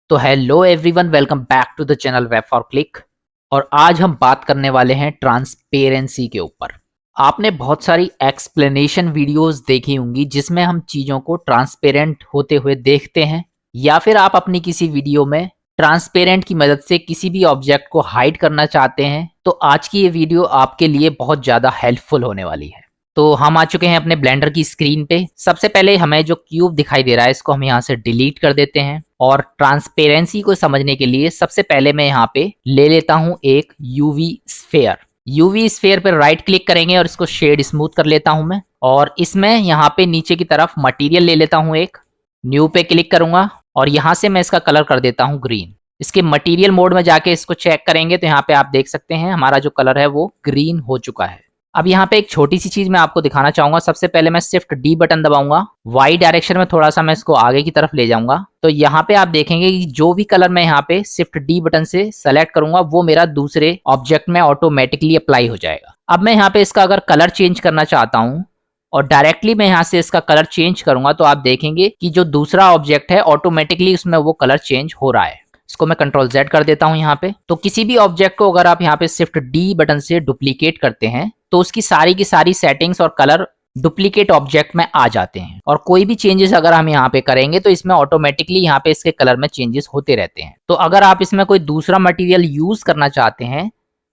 तो hello everyone, welcome back to the channel web for click. और आज हम बात करने वाले हैं ट्रांसपेरेंसी के ऊपर। आपने बहुत सारी एक्सप्लेनेशन वीडियोस देखी होंगी जिसमें हम चीज़ों को ट्रांसपेरेंट होते हुए देखते हैं, या फिर आप अपनी किसी वीडियो में ट्रांसपेरेंट की मदद से किसी भी ऑब्जेक्ट को हाइड करना चाहते हैं। तो आज की ये वीडियो आपके लिए बहुत ज़्यादा हेल्पफुल होने वाली है। तो हम आ चुके हैं अपने ब्लेंडर की स्क्रीन पे। सबसे पहले हमें जो क्यूब दिखाई दे रहा है इसको हम यहाँ से डिलीट कर देते हैं। और ट्रांसपेरेंसी को समझने के लिए सबसे पहले मैं यहाँ पे ले लेता हूँ एक यूवी स्फेयर। यूवी स्फेयर पर राइट क्लिक करेंगे और इसको शेड स्मूथ कर लेता हूँ मैं। और इसमें यहाँ पे नीचे की तरफ मटेरियल ले लेता हूँ, एक न्यू पे क्लिक करूंगा और यहाँ से मैं इसका कलर कर देता हूँ ग्रीन। इसके मटेरियल मोड में जाके इसको चेक करेंगे तो यहाँ पे आप देख सकते हैं हमारा जो कलर है वो ग्रीन हो चुका है। अब यहाँ पे एक छोटी सी चीज मैं आपको दिखाना चाहूंगा। सबसे पहले मैं शिफ्ट डी बटन दबाऊंगा, वाई डायरेक्शन में थोड़ा सा मैं इसको आगे की तरफ ले जाऊंगा। तो यहाँ पे आप देखेंगे कि जो भी कलर मैं यहाँ पे शिफ्ट डी बटन से सेलेक्ट करूंगा वो मेरा दूसरे ऑब्जेक्ट में ऑटोमेटिकली अप्लाई हो जाएगा। अब मैं यहाँ पे इसका अगर कलर चेंज करना चाहता हूँ और डायरेक्टली मैं यहाँ से इसका कलर चेंज करूंगा तो आप देखेंगे कि जो दूसरा ऑब्जेक्ट है ऑटोमेटिकली उसमें वो कलर चेंज हो रहा है। इसको मैं कंट्रोल जेड कर देता हूं यहाँ पे। तो किसी भी ऑब्जेक्ट को अगर आप यहाँ पे शिफ्ट डी बटन से डुप्लीकेट करते हैं तो उसकी सारी की सारी सेटिंग्स और कलर डुप्लीकेट ऑब्जेक्ट में आ जाते हैं। और कोई भी चेंजेस अगर हम यहाँ पे करेंगे तो इसमें ऑटोमेटिकली यहाँ पे इसके कलर में चेंजेस होते रहते हैं। तो अगर आप इसमें कोई दूसरा मटेरियल यूज करना चाहते हैं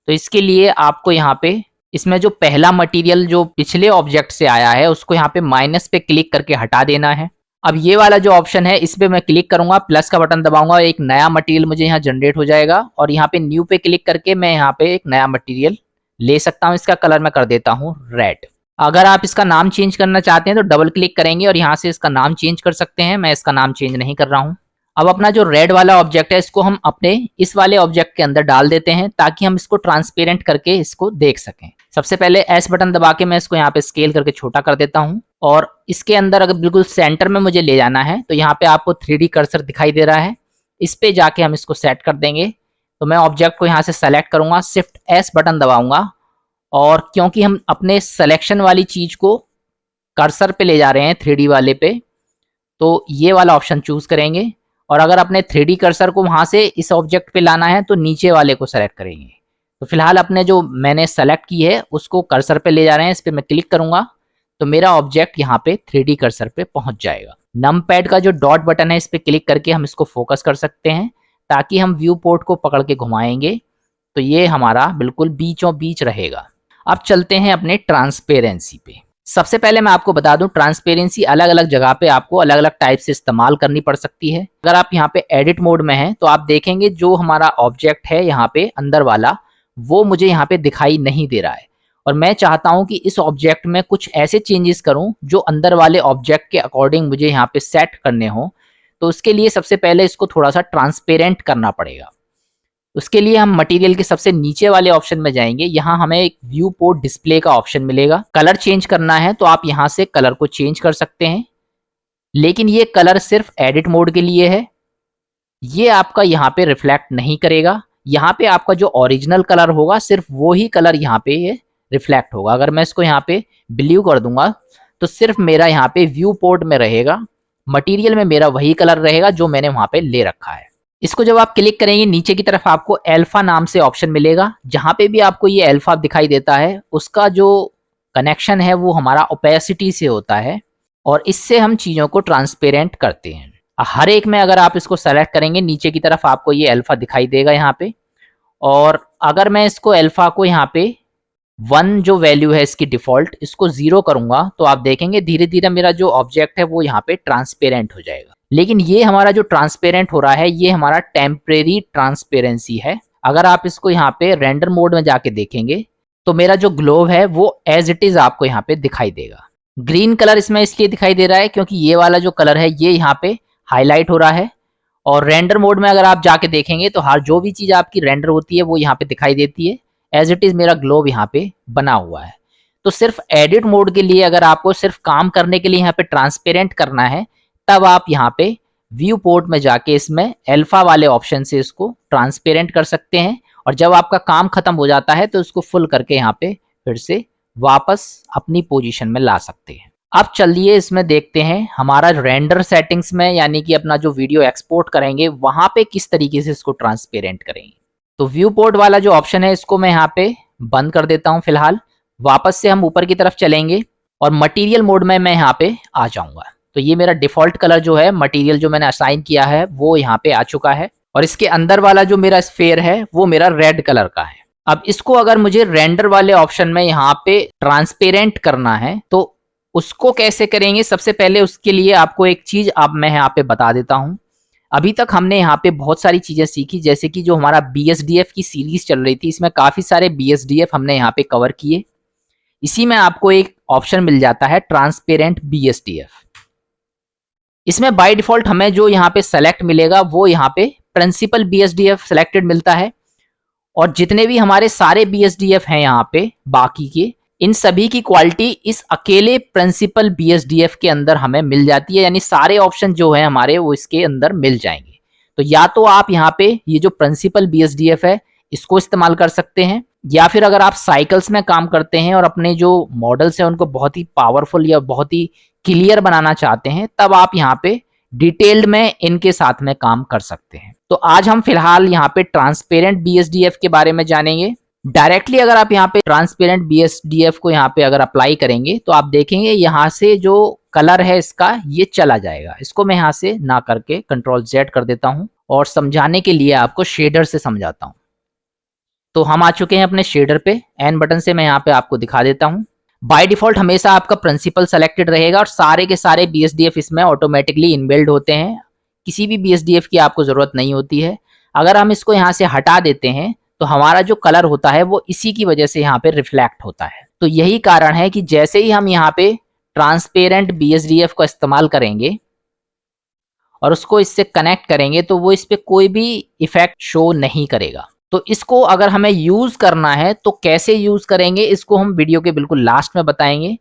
तो इसके लिए आपको यहाँ पे इसमें जो पहला मटेरियल जो पिछले ऑब्जेक्ट से आया है उसको यहाँ पे माइनस पे क्लिक करके हटा देना है। अब ये वाला जो ऑप्शन है इस पे मैं क्लिक करूंगा, प्लस का बटन दबाऊंगा, एक नया मटेरियल मुझे यहाँ जनरेट हो जाएगा और यहाँ पे न्यू पे क्लिक करके मैं यहाँ पे एक नया मटेरियल ले सकता हूँ। इसका कलर मैं कर देता हूँ रेड। अगर आप इसका नाम चेंज करना चाहते हैं तो डबल क्लिक करेंगे और यहाँ से इसका नाम चेंज कर सकते हैं। मैं इसका नाम चेंज नहीं कर रहा हूँ। अब अपना जो रेड वाला ऑब्जेक्ट है इसको हम अपने इस वाले ऑब्जेक्ट के अंदर डाल देते हैं ताकि हम इसको ट्रांसपेरेंट करके इसको देख सकें। सबसे पहले एस बटन दबा के मैं इसको यहाँ पे स्केल करके छोटा कर देता हूँ और इसके अंदर अगर बिल्कुल सेंटर में मुझे ले जाना है तो यहाँ पे आपको 3D कर्सर दिखाई दे रहा है, इस पे जाके हम इसको सेट कर देंगे। तो मैं ऑब्जेक्ट को यहाँ से सेलेक्ट करूंगा, शिफ्ट एस बटन दबाऊंगा और क्योंकि हम अपने सिलेक्शन वाली चीज को कर्सर पे ले जा रहे हैं 3D वाले पे, तो ये वाला ऑप्शन चूज करेंगे। और अगर अपने 3D कर्सर को वहां से इस ऑब्जेक्ट पे लाना है तो नीचे वाले को सेलेक्ट करेंगे। तो फिलहाल अपने जो मैंने सेलेक्ट की है उसको कर्सर पे ले जा रहे हैं, इस पे मैं क्लिक करूंगा तो मेरा ऑब्जेक्ट यहाँ पे 3D कर्सर पे पहुंच जाएगा। नम पैड का जो डॉट बटन है इस पे क्लिक करके हम इसको फोकस कर सकते हैं ताकि हम व्यू पोर्ट को पकड़ के घुमाएंगे तो ये हमारा बिल्कुल बीचों बीच रहेगा। अब चलते हैं अपने ट्रांसपेरेंसी पे। सबसे पहले मैं आपको बता दूं ट्रांसपेरेंसी अलग अलग जगह पे आपको अलग अलग टाइप से इस्तेमाल करनी पड़ सकती है। अगर आप यहाँ पे एडिट मोड में हैं तो आप देखेंगे जो हमारा ऑब्जेक्ट है यहाँ पे अंदर वाला वो मुझे यहाँ पे दिखाई नहीं दे रहा है और मैं चाहता हूं कि इस ऑब्जेक्ट में कुछ ऐसे चेंजेस करूं जो अंदर वाले ऑब्जेक्ट के अकॉर्डिंग मुझे यहाँ पे सेट करने हो। तो उसके लिए सबसे पहले इसको थोड़ा सा ट्रांसपेरेंट करना पड़ेगा। उसके लिए हम मटेरियल के सबसे नीचे वाले ऑप्शन में जाएंगे, यहाँ हमें एक व्यू पोर्ट डिस्प्ले का ऑप्शन मिलेगा। कलर चेंज करना है तो आप यहाँ से कलर को चेंज कर सकते हैं, लेकिन ये कलर सिर्फ एडिट मोड के लिए है, ये आपका यहाँ पे रिफ्लेक्ट नहीं करेगा। यहाँ पे आपका जो ओरिजिनल कलर होगा सिर्फ वो ही कलर यहाँ पे ये रिफ्लेक्ट होगा। अगर मैं इसको यहाँ पे ब्लू कर दूंगा तो सिर्फ मेरा यहाँ पे व्यू पोर्ट में रहेगा, मटेरियल में मेरा वही कलर रहेगा जो मैंने वहां पे ले रखा है। इसको जब आप क्लिक करेंगे नीचे की तरफ आपको अल्फा नाम से ऑप्शन मिलेगा। जहां पे भी आपको ये अल्फा दिखाई देता है उसका जो कनेक्शन है वो हमारा ओपेसिटी से होता है और इससे हम चीजों को ट्रांसपेरेंट करते हैं। हर एक में अगर आप इसको सेलेक्ट करेंगे नीचे की तरफ आपको ये अल्फा दिखाई देगा यहाँ पे। और अगर मैं इसको अल्फा को यहाँ पे 1 जो वैल्यू है इसकी डिफॉल्ट, इसको 0 करूंगा तो आप देखेंगे धीरे धीरे मेरा जो ऑब्जेक्ट है वो यहाँ पे ट्रांसपेरेंट हो जाएगा। लेकिन ये हमारा जो ट्रांसपेरेंट हो रहा है ये हमारा टेम्परेरी ट्रांसपेरेंसी है। अगर आप इसको यहाँ पे रेंडर मोड में जाके देखेंगे तो मेरा जो ग्लोब है वो एज इट इज आपको यहाँ पे दिखाई देगा। ग्रीन कलर इसमें इसलिए दिखाई दे रहा है क्योंकि ये वाला जो कलर है ये यहाँ पे हाईलाइट हो रहा है। और रेंडर मोड में अगर आप जाके देखेंगे तो हर जो भी चीज आपकी रेंडर होती है वो यहाँ पे दिखाई देती है। एज इट इज मेरा ग्लोब यहाँ पे बना हुआ है। तो सिर्फ एडिट मोड के लिए अगर आपको सिर्फ काम करने के लिए यहाँ पे ट्रांसपेरेंट करना है तब आप यहाँ पे व्यू पोर्ट में जाके इसमें अल्फा वाले ऑप्शन से इसको ट्रांसपेरेंट कर सकते हैं और जब आपका काम खत्म हो जाता है तो इसको फुल करके यहाँ पे फिर से वापस अपनी पोजीशन में ला सकते हैं। अब चलिए इसमें देखते हैं हमारा रेंडर सेटिंग्स में, यानी कि अपना जो वीडियो एक्सपोर्ट करेंगे वहां पे किस तरीके से इसको ट्रांसपेरेंट करेंगे। तो व्यू पोर्ट वाला जो ऑप्शन है इसको मैं यहाँ पे बंद कर देता हूँ फिलहाल। वापस से हम ऊपर की तरफ चलेंगे और मटेरियल मोड में मैं यहाँ पे आ जाऊंगा। तो ये मेरा डिफॉल्ट कलर जो है मटेरियल जो मैंने असाइन किया है वो यहाँ पे आ चुका है, और इसके अंदर वाला जो मेरा स्फेयर है वो मेरा रेड कलर का है। अब इसको अगर मुझे रेंडर वाले ऑप्शन में यहाँ पे ट्रांसपेरेंट करना है तो उसको कैसे करेंगे, सबसे पहले उसके लिए आपको एक चीज अब मैं यहाँ पे बता देता हूँ। अभी तक हमने यहाँ पे बहुत सारी चीजें सीखी, जैसे कि जो हमारा BSDF की सीरीज चल रही थी इसमें काफी सारे BSDF हमने यहाँ पे कवर किए। इसी में आपको एक ऑप्शन मिल जाता है ट्रांसपेरेंट BSDF। इसमें बाय डिफॉल्ट हमें जो यहाँ पे सेलेक्ट मिलेगा वो यहाँ पे प्रिंसिपल BSDF सेलेक्टेड मिलता है, और जितने भी हमारे सारे BSDF हैं यहाँ पे बाकी के, इन सभी की क्वालिटी इस अकेले प्रिंसिपल BSDF के अंदर हमें मिल जाती है, यानी सारे ऑप्शन जो है हमारे वो इसके अंदर मिल जाएंगे। तो या तो आप यहाँ पे ये जो प्रिंसिपल BSDF है इसको इस्तेमाल कर सकते हैं, या फिर अगर आप साइकिल्स में काम करते हैं और अपने जो मॉडल्स हैं उनको बहुत ही पावरफुल या बहुत ही क्लियर बनाना चाहते हैं तब आप यहाँ पे डिटेल्ड में इनके साथ में काम कर सकते हैं। तो आज हम फिलहाल यहाँ पे ट्रांसपेरेंट BSDF के बारे में जानेंगे। डायरेक्टली अगर आप यहाँ पे ट्रांसपेरेंट BSDF को यहाँ पे अगर अप्लाई करेंगे तो आप देखेंगे यहाँ से जो कलर है इसका ये चला जाएगा। इसको मैं यहाँ से ना करके Ctrl Z कर देता हूँ और समझाने के लिए आपको शेडर से समझाता हूँ। तो हम आ चुके हैं अपने शेडर पे, एन बटन से मैं यहाँ पे आपको दिखा देता हूँ। बाय डिफॉल्ट हमेशा आपका प्रिंसिपल सेलेक्टेड रहेगा और सारे के सारे BSDF इसमें ऑटोमेटिकली इनबिल्ड होते हैं, किसी भी BSDF की आपको जरूरत नहीं होती है। अगर हम इसको यहाँ से हटा देते हैं तो हमारा जो कलर होता है वो इसी की वजह से यहाँ पे रिफ्लेक्ट होता है। तो यही कारण है कि जैसे ही हम यहाँ पे ट्रांसपेरेंट BSDF का इस्तेमाल करेंगे और उसको इससे कनेक्ट करेंगे तो वो इस पे कोई भी इफेक्ट शो नहीं करेगा। तो इसको अगर हमें यूज करना है तो कैसे यूज करेंगे इसको हम वीडियो के बिल्कुल लास्ट में बताएंगे।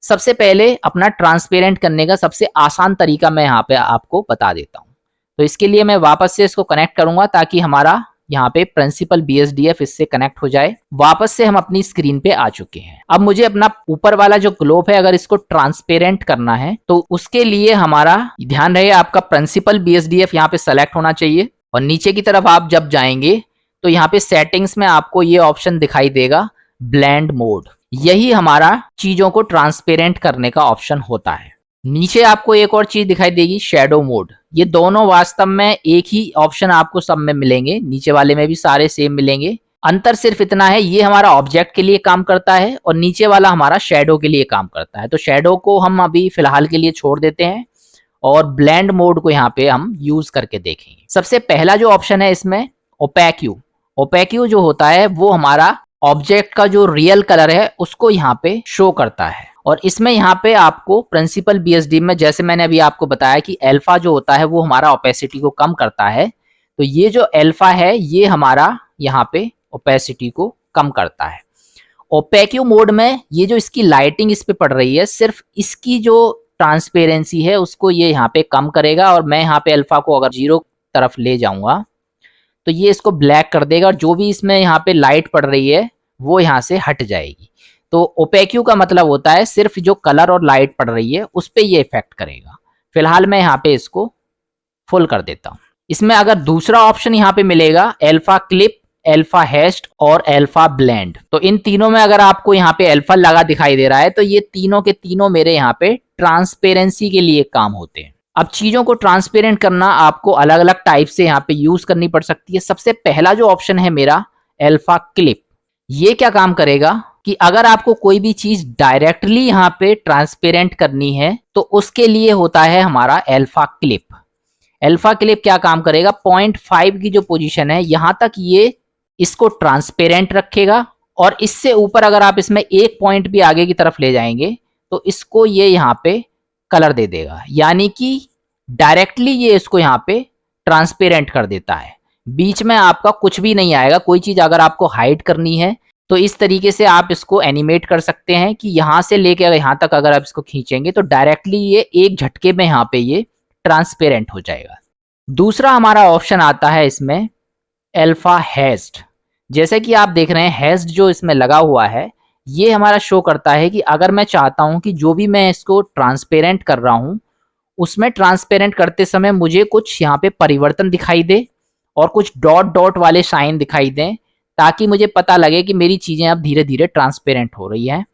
सबसे पहले अपना ट्रांसपेरेंट करने का सबसे आसान तरीका मैं यहाँ पे आपको बता देता हूँ। तो इसके लिए मैं वापस से इसको कनेक्ट करूंगा ताकि हमारा यहाँ पे प्रिंसिपल BSDF इससे कनेक्ट हो जाए। वापस से हम अपनी स्क्रीन पे आ चुके हैं। अब मुझे अपना ऊपर वाला जो ग्लोब है अगर इसको ट्रांसपेरेंट करना है तो उसके लिए हमारा ध्यान रहे आपका प्रिंसिपल BSDF यहाँ पे सेलेक्ट होना चाहिए, और नीचे की तरफ आप जब जाएंगे तो यहाँ पे सेटिंग्स में आपको ये ऑप्शन दिखाई देगा ब्लेंड मोड। यही हमारा चीजों को ट्रांसपेरेंट करने का ऑप्शन होता है। नीचे आपको एक और चीज दिखाई देगी शैडो मोड। ये दोनों वास्तव में एक ही ऑप्शन आपको सब में मिलेंगे, नीचे वाले में भी सारे सेम मिलेंगे। अंतर सिर्फ इतना है ये हमारा ऑब्जेक्ट के लिए काम करता है और नीचे वाला हमारा शैडो के लिए काम करता है। तो शैडो को हम अभी फिलहाल के लिए छोड़ देते हैं और ब्लेंड मोड को यहाँ पे हम यूज करके देखेंगे। सबसे पहला जो ऑप्शन है इसमें ओपेक्यू। ओपेक्यू जो होता है वो हमारा ऑब्जेक्ट का जो रियल कलर है उसको यहाँ पे शो करता है, और इसमें यहाँ पे आपको प्रिंसिपल BSD में जैसे मैंने अभी आपको बताया कि अल्फा जो होता है वो हमारा ओपेसिटी को कम करता है, तो ये जो अल्फा है ये हमारा यहाँ पे ओपेसिटी को कम करता है। ओपेक्यू मोड में ये जो इसकी लाइटिंग इस पे पड़ रही है सिर्फ इसकी जो ट्रांसपेरेंसी है उसको ये यहाँ पे कम करेगा, और मैं यहाँ पे अल्फा को अगर 0 तरफ ले जाऊंगा तो ये इसको ब्लैक कर देगा और जो भी इसमें यहाँ पे लाइट पड़ रही है वो यहाँ से हट जाएगी। तो ओपेक्यू का मतलब होता है सिर्फ जो कलर और लाइट पड़ रही है उस पे ये इफेक्ट करेगा। फिलहाल मैं यहाँ पे इसको फुल कर देता हूँ। इसमें अगर दूसरा ऑप्शन यहाँ पे मिलेगा अल्फा क्लिप, अल्फा हेस्ट और अल्फा ब्लेंड, तो इन तीनों में अगर आपको यहाँ पे अल्फा लगा दिखाई दे रहा है तो ये तीनों के तीनों मेरे यहाँ पे ट्रांसपेरेंसी के लिए काम होते हैं। अब चीजों को ट्रांसपेरेंट करना आपको अलग अलग टाइप से यहाँ पे यूज करनी पड़ सकती है। सबसे पहला जो ऑप्शन है मेरा अल्फा क्लिप, ये क्या काम करेगा कि अगर आपको कोई भी चीज डायरेक्टली यहाँ पे ट्रांसपेरेंट करनी है तो उसके लिए होता है हमारा अल्फा क्लिप। अल्फा क्लिप क्या काम करेगा, 0.5 की जो पोजीशन है यहां तक ये इसको ट्रांसपेरेंट रखेगा, और इससे ऊपर अगर आप इसमें एक पॉइंट भी आगे की तरफ ले जाएंगे तो इसको ये यहाँ पे कलर दे देगा, यानी कि डायरेक्टली ये इसको यहाँ पे ट्रांसपेरेंट कर देता है। बीच में आपका कुछ भी नहीं आएगा। कोई चीज अगर आपको हाइड करनी है तो इस तरीके से आप इसको एनिमेट कर सकते हैं कि यहां से लेके यहां तक अगर आप इसको खींचेंगे तो डायरेक्टली ये एक झटके में यहाँ पे ये ट्रांसपेरेंट हो जाएगा। दूसरा हमारा ऑप्शन आता है इसमें अल्फा हेस्ट। जैसे कि आप देख रहे हैं हेस्ट जो इसमें लगा हुआ है ये हमारा शो करता है कि अगर मैं चाहता हूं कि जो भी मैं इसको ट्रांसपेरेंट कर रहा हूं उसमें ट्रांसपेरेंट करते समय मुझे कुछ यहाँ पे परिवर्तन दिखाई दे और कुछ डॉट डॉट वाले साइन दिखाई दें, ताकि मुझे पता लगे कि मेरी चीजें अब धीरे धीरे ट्रांसपेरेंट हो रही हैं।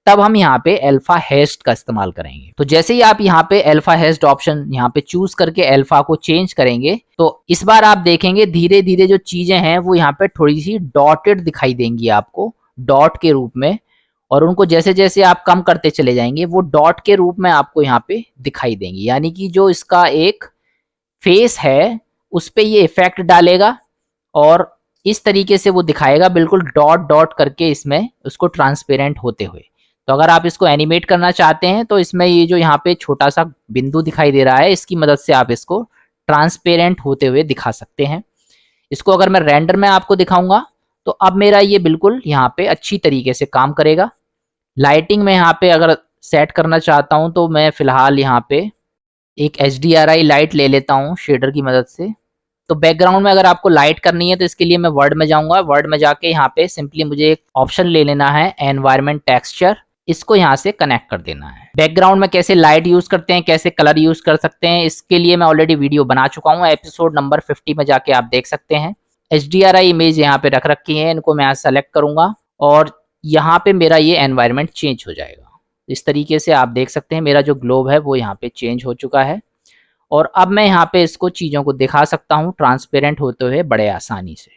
तब हम यहाँ पे अल्फा हेस्ट का इस्तेमाल करेंगे। तो जैसे ही आप यहाँ पे अल्फा हेस्ट ऑप्शन यहाँ पे चूज करके अल्फा को चेंज करेंगे तो इस बार आप देखेंगे धीरे धीरे जो चीजें हैं वो यहाँ पे थोड़ी सी डॉटेड दिखाई देंगी आपको, डॉट के रूप में। और उनको जैसे जैसे आप कम करते चले जाएंगे वो डॉट के रूप में आपको यहाँ पे दिखाई देंगी, यानी कि जो इसका एक फेस है उस पे ये इफेक्ट डालेगा और इस तरीके से वो दिखाएगा बिल्कुल डॉट डॉट करके इसमें उसको ट्रांसपेरेंट होते हुए। तो अगर आप इसको एनिमेट करना चाहते हैं तो इसमें ये जो यहाँ पे छोटा सा बिंदु दिखाई दे रहा है इसकी मदद से आप इसको ट्रांसपेरेंट होते हुए दिखा सकते हैं। इसको अगर मैं रेंडर में आपको दिखाऊंगा तो अब मेरा ये बिल्कुल यहाँ पे अच्छी तरीके से काम करेगा। लाइटिंग में यहाँ पे अगर सेट करना चाहता हूँ तो मैं फिलहाल यहाँ पे एक HDRI लाइट ले लेता हूँ शेडर की मदद से। तो बैकग्राउंड में अगर आपको लाइट करनी है तो इसके लिए मैं वर्ड में जाऊंगा। वर्ड में जाके यहाँ पे सिंपली मुझे एक ऑप्शन ले लेना है एनवायरनमेंट टेक्सचर, इसको यहाँ से कनेक्ट कर देना है। बैकग्राउंड में कैसे लाइट यूज करते हैं, कैसे कलर यूज कर सकते हैं, इसके लिए मैं ऑलरेडी वीडियो बना चुका हूँ, एपिसोड नंबर 50 में जाके आप देख सकते हैं। HDRI इमेज यहाँ पे रख रखी है, इनको मैं यहाँ सेलेक्ट करूंगा और यहाँ पे मेरा ये एनवायरनमेंट चेंज हो जाएगा। इस तरीके से आप देख सकते हैं मेरा जो ग्लोब है वो यहाँ पे चेंज हो चुका है और अब मैं यहाँ पे इसको चीज़ों को दिखा सकता हूँ ट्रांसपेरेंट होते हुए बड़े आसानी से।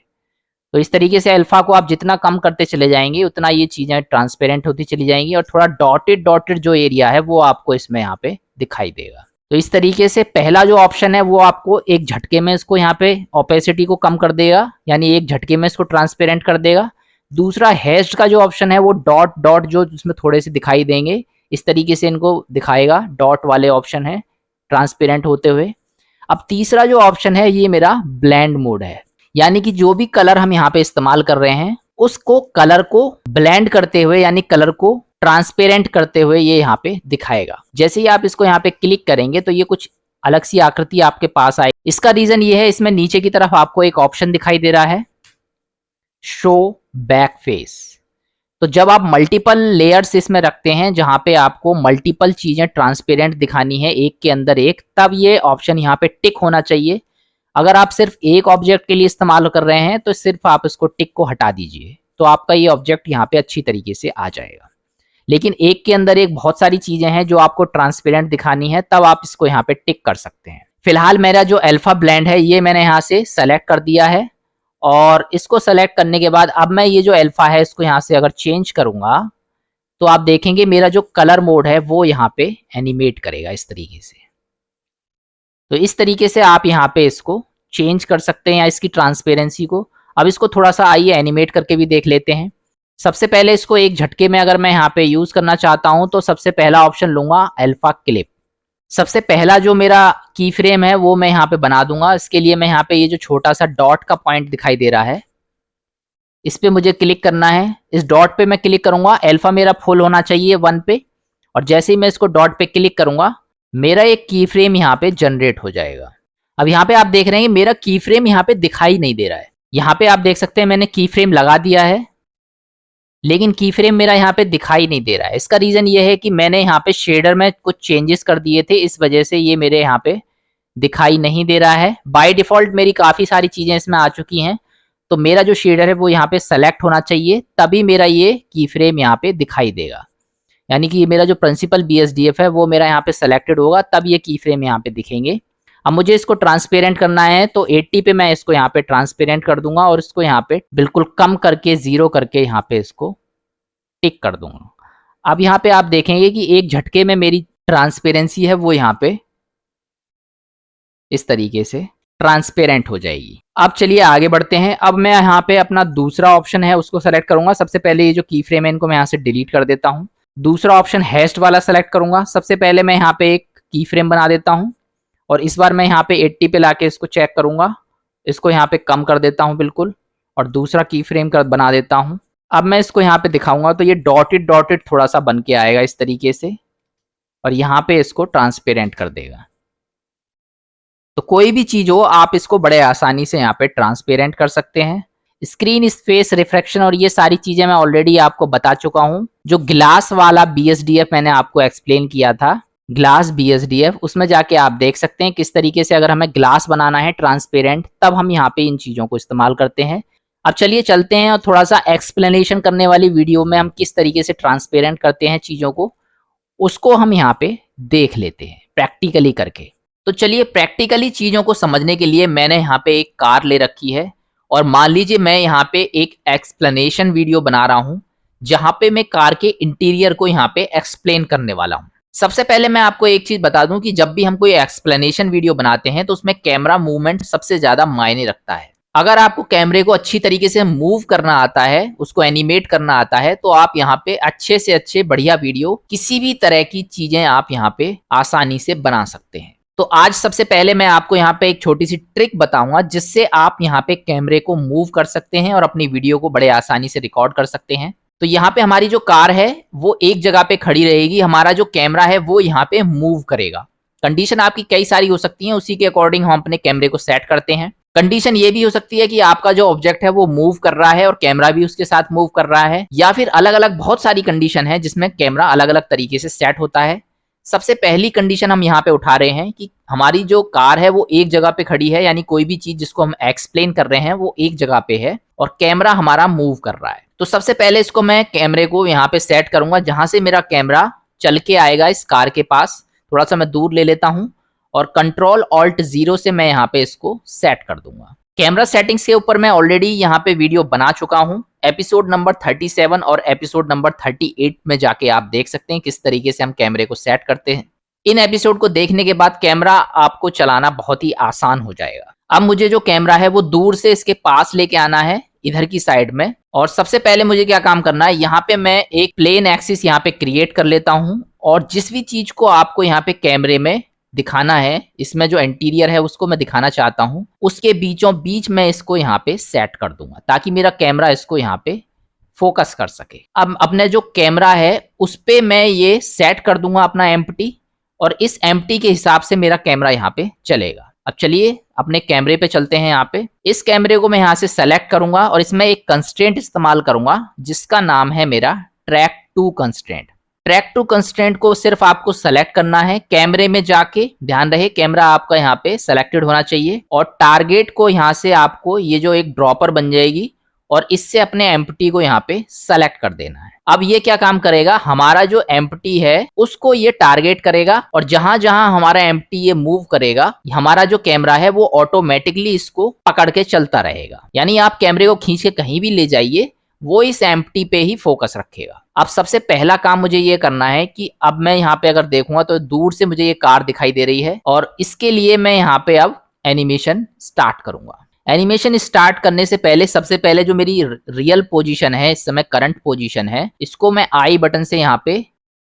तो इस तरीके से अल्फा को आप जितना कम करते चले जाएंगे उतना ये चीज़ें ट्रांसपेरेंट होती चली जाएंगी और थोड़ा डॉटेड डॉटेड जो एरिया है वो आपको इसमें यहाँ पे दिखाई देगा। तो इस तरीके से पहला जो ऑप्शन है वो आपको एक झटके में इसको यहाँ पे ओपेसिटी को कम कर देगा, यानी एक झटके में इसको ट्रांसपेरेंट कर देगा। दूसरा हैश्ड का जो ऑप्शन है वो डॉट डॉट जो इसमें थोड़े से दिखाई देंगे, इस तरीके से इनको दिखाएगा, डॉट वाले ऑप्शन है ट्रांसपेरेंट होते हुए। अब तीसरा जो ऑप्शन है ये मेरा ब्लेंड मोड है, यानी कि जो भी कलर हम यहाँ पे इस्तेमाल कर रहे हैं उसको कलर को ब्लेंड करते हुए यानी कलर को ट्रांसपेरेंट करते हुए ये यहाँ पे दिखाएगा। जैसे ही आप इसको यहाँ पे क्लिक करेंगे तो ये कुछ अलग सी आकृति आपके पास आएगी। इसका रीजन ये है, इसमें नीचे की तरफ आपको एक ऑप्शन दिखाई दे रहा है शो बैक फेस। तो जब आप मल्टीपल लेयर्स इसमें रखते हैं जहां पे आपको मल्टीपल चीजें ट्रांसपेरेंट दिखानी है एक के अंदर एक, तब ये ऑप्शन यहाँ पे टिक होना चाहिए। अगर आप सिर्फ एक ऑब्जेक्ट के लिए इस्तेमाल कर रहे हैं तो सिर्फ आप इसको टिक को हटा दीजिए तो आपका ये ऑब्जेक्ट यहाँ पे अच्छी तरीके से आ जाएगा। लेकिन एक के अंदर एक बहुत सारी चीजें हैं जो आपको ट्रांसपेरेंट दिखानी है, तब आप इसको यहाँ पे टिक कर सकते हैं। फिलहाल मेरा जो अल्फा ब्लेंड है ये मैंने यहाँ से सेलेक्ट कर दिया है और इसको सेलेक्ट करने के बाद अब मैं ये जो अल्फा है इसको यहाँ से अगर चेंज करूंगा तो आप देखेंगे मेरा जो कलर मोड है वो यहाँ पे एनिमेट करेगा इस तरीके से। तो इस तरीके से आप यहाँ पे इसको चेंज कर सकते हैं या इसकी ट्रांसपेरेंसी को। अब इसको थोड़ा सा आइए एनिमेट करके भी देख लेते हैं। सबसे पहले इसको एक झटके में अगर मैं यहाँ पे यूज करना चाहता हूं तो सबसे पहला ऑप्शन लूंगा अल्फा क्लिप। सबसे पहला जो मेरा की फ्रेम है वो मैं यहाँ पे बना दूंगा। इसके लिए मैं यहाँ पे ये जो छोटा सा डॉट का पॉइंट दिखाई दे रहा है इस पे मुझे क्लिक करना है। इस डॉट पे मैं क्लिक करूंगा, अल्फा मेरा फुल होना चाहिए 1 पे, और जैसे ही मैं इसको डॉट पे क्लिक करूंगा मेरा एक की फ्रेम यहाँ पे जनरेट हो जाएगा। अब यहाँ पे आप देख रहे हैं मेरा की फ्रेम यहाँ पे दिखाई नहीं दे रहा है। यहाँ पे आप देख सकते हैं मैंने की फ्रेम लगा दिया है लेकिन की फ्रेम मेरा यहाँ पे दिखाई नहीं दे रहा है। इसका रीजन ये है कि मैंने यहाँ पे शेडर में कुछ चेंजेस कर दिए थे, इस वजह से ये मेरे यहाँ पे दिखाई नहीं दे रहा है। बाय डिफॉल्ट मेरी काफी सारी चीजें इसमें आ चुकी हैं, तो मेरा जो शेडर है वो यहाँ पे सेलेक्ट होना चाहिए, तभी मेरा ये की फ्रेम यहाँ पे दिखाई देगा। यानी कि मेरा जो प्रिंसिपल BSDF है वो मेरा यहाँ पे सेलेक्टेड होगा, तब ये की फ्रेम यहाँ पे दिखेंगे। अब मुझे इसको ट्रांसपेरेंट करना है तो 80 पे मैं इसको यहाँ पे ट्रांसपेरेंट कर दूंगा और इसको यहाँ पे बिल्कुल कम करके 0 करके यहाँ पे इसको टिक कर दूंगा। अब यहाँ पे आप देखेंगे कि एक झटके में मेरी ट्रांसपेरेंसी है वो यहाँ पे इस तरीके से ट्रांसपेरेंट हो जाएगी। अब चलिए आगे बढ़ते हैं। अब मैं यहाँ पे अपना दूसरा ऑप्शन है उसको सेलेक्ट करूंगा। सबसे पहले ये जो की फ्रेम है इनको मैं यहाँ से डिलीट कर देता हूँ। दूसरा ऑप्शन हैश्ड वाला सेलेक्ट करूंगा। सबसे पहले मैं यहाँ पे एक की फ्रेम बना देता हूँ और इस बार मैं यहाँ पे 80 पे लाके इसको चेक करूंगा। इसको यहाँ पे कम कर देता हूँ बिल्कुल और दूसरा की फ्रेम कर बना देता हूँ। अब मैं इसको यहाँ पे दिखाऊंगा तो ये डॉटेड डॉटेड थोड़ा सा बन के आएगा इस तरीके से और यहाँ पे इसको ट्रांसपेरेंट कर देगा। तो कोई भी चीज हो आप इसको बड़े आसानी से यहाँ पे ट्रांसपेरेंट कर सकते हैं। स्क्रीन स्पेस रिफ्रैक्शन और ये सारी चीजें मैं ऑलरेडी आपको बता चुका हूं। जो ग्लास वाला BSDF मैंने आपको एक्सप्लेन किया था, ग्लास BSDF, उसमें जाके आप देख सकते हैं किस तरीके से अगर हमें ग्लास बनाना है ट्रांसपेरेंट, तब हम यहाँ पे इन चीजों को इस्तेमाल करते हैं। अब चलिए चलते हैं और थोड़ा सा एक्सप्लेनेशन करने वाली वीडियो में हम किस तरीके से ट्रांसपेरेंट करते हैं चीजों को, उसको हम यहाँ पे देख लेते हैं प्रैक्टिकली करके। तो चलिए प्रैक्टिकली चीजों को समझने के लिए मैंने यहाँ पे एक कार ले रखी है और मान लीजिए मैं यहाँ पे एक एक्सप्लेनेशन वीडियो बना रहा हूँ जहां पे मैं कार के इंटीरियर को यहाँ पे एक्सप्लेन करने वाला हूँ। सबसे पहले मैं आपको एक चीज बता दूं कि जब भी हम कोई एक्सप्लेनेशन वीडियो बनाते हैं तो उसमें कैमरा मूवमेंट सबसे ज्यादा मायने रखता है। अगर आपको कैमरे को अच्छी तरीके से मूव करना आता है, उसको एनिमेट करना आता है, तो आप यहाँ पे अच्छे से अच्छे बढ़िया वीडियो, किसी भी तरह की चीजें आप यहाँ पे आसानी से बना सकते हैं। तो आज सबसे पहले मैं आपको यहाँ पे एक छोटी सी ट्रिक बताऊंगा जिससे आप यहाँ पे कैमरे को मूव कर सकते हैं और अपनी वीडियो को बड़े आसानी से रिकॉर्ड कर सकते हैं। तो यहाँ पे हमारी जो कार है वो एक जगह पे खड़ी रहेगी, हमारा जो कैमरा है वो यहाँ पे मूव करेगा। कंडीशन आपकी कई सारी हो सकती है, उसी के अकॉर्डिंग हम अपने कैमरे को सेट करते हैं। कंडीशन ये भी हो सकती है कि आपका जो ऑब्जेक्ट है वो मूव कर रहा है और कैमरा भी उसके साथ मूव कर रहा है, या फिर अलग अलग बहुत सारी कंडीशन है जिसमें कैमरा अलग अलग तरीके से सेट होता है। सबसे पहली कंडीशन हम यहाँ पे उठा रहे हैं कि हमारी जो कार है वो एक जगह पे खड़ी है, यानी कोई भी चीज जिसको हम एक्सप्लेन कर रहे हैं वो एक जगह पे है और कैमरा हमारा मूव कर रहा है। तो सबसे पहले इसको मैं कैमरे को यहाँ पे सेट करूंगा, जहां से मेरा कैमरा चल के आएगा इस कार के पास। थोड़ा सा मैं दूर ले लेता हूं और Ctrl-Alt-0 से मैं यहाँ पे इसको सेट कर दूंगा। कैमरा सेटिंग्स के ऊपर मैं ऑलरेडी यहाँ पे वीडियो बना चुका हूँ। एपिसोड नंबर 37 और एपिसोड नंबर 38 में जाके आप देख सकते हैं किस तरीके से हम कैमरे को सेट करते हैं। इन एपिसोड को देखने के बाद कैमरा आपको चलाना बहुत ही आसान हो जाएगा। अब मुझे जो कैमरा है वो दूर से इसके पास लेके आना है, इधर की साइड में। और सबसे पहले मुझे क्या काम करना है, यहाँ पे मैं एक प्लेन एक्सिस यहाँ पे क्रिएट कर लेता हूँ और जिस भी चीज को आपको यहाँ पे कैमरे में दिखाना है, इसमें जो इंटीरियर है उसको मैं दिखाना चाहता हूं, उसके बीचों बीच में इसको यहाँ पे सेट कर दूंगा ताकि मेरा कैमरा इसको यहाँ पे फोकस कर सके। अब अपने जो कैमरा है उस पे मैं ये सेट कर दूंगा अपना एम्प्टी, और इस एम्प्टी के हिसाब से मेरा कैमरा यहाँ पे चलेगा। अब चलिए अपने कैमरे पे चलते हैं। यहाँ पे इस कैमरे को मैं यहाँ से सेलेक्ट करूंगा और इसमें एक कंस्ट्रेंट इस्तेमाल करूंगा जिसका नाम है मेरा track to constraint. Track to constraint को सिर्फ आपको सेलेक्ट करना है, कैमरे में जाके ध्यान रहे कैमरा आपका यहाँ पे सेलेक्टेड होना चाहिए, और टारगेट को यहाँ से आपको ये जो एक ड्रॉपर बन जाएगी और इससे अपने एम्प्टी को यहाँ पे सेलेक्ट कर देना है। अब ये क्या काम करेगा, हमारा जो एम्प्टी है उसको ये टारगेट करेगा और जहां जहां हमारा एम्प्टी ये मूव करेगा, हमारा जो कैमरा है वो ऑटोमेटिकली इसको पकड़ के चलता रहेगा। यानी आप कैमरे को खींच के कहीं भी ले जाइए, वो इस एम्प्टी पे ही फोकस रखेगा। अब सबसे पहला काम मुझे ये करना है कि अब मैं यहाँ पे अगर देखूंगा तो दूर से मुझे ये कार दिखाई दे रही है और इसके लिए मैं यहाँ पे अब एनिमेशन स्टार्ट करूंगा। एनिमेशन स्टार्ट करने से पहले सबसे पहले जो मेरी रियल पोजीशन है, इस समय करंट पोजीशन है, इसको मैं आई बटन से यहाँ पे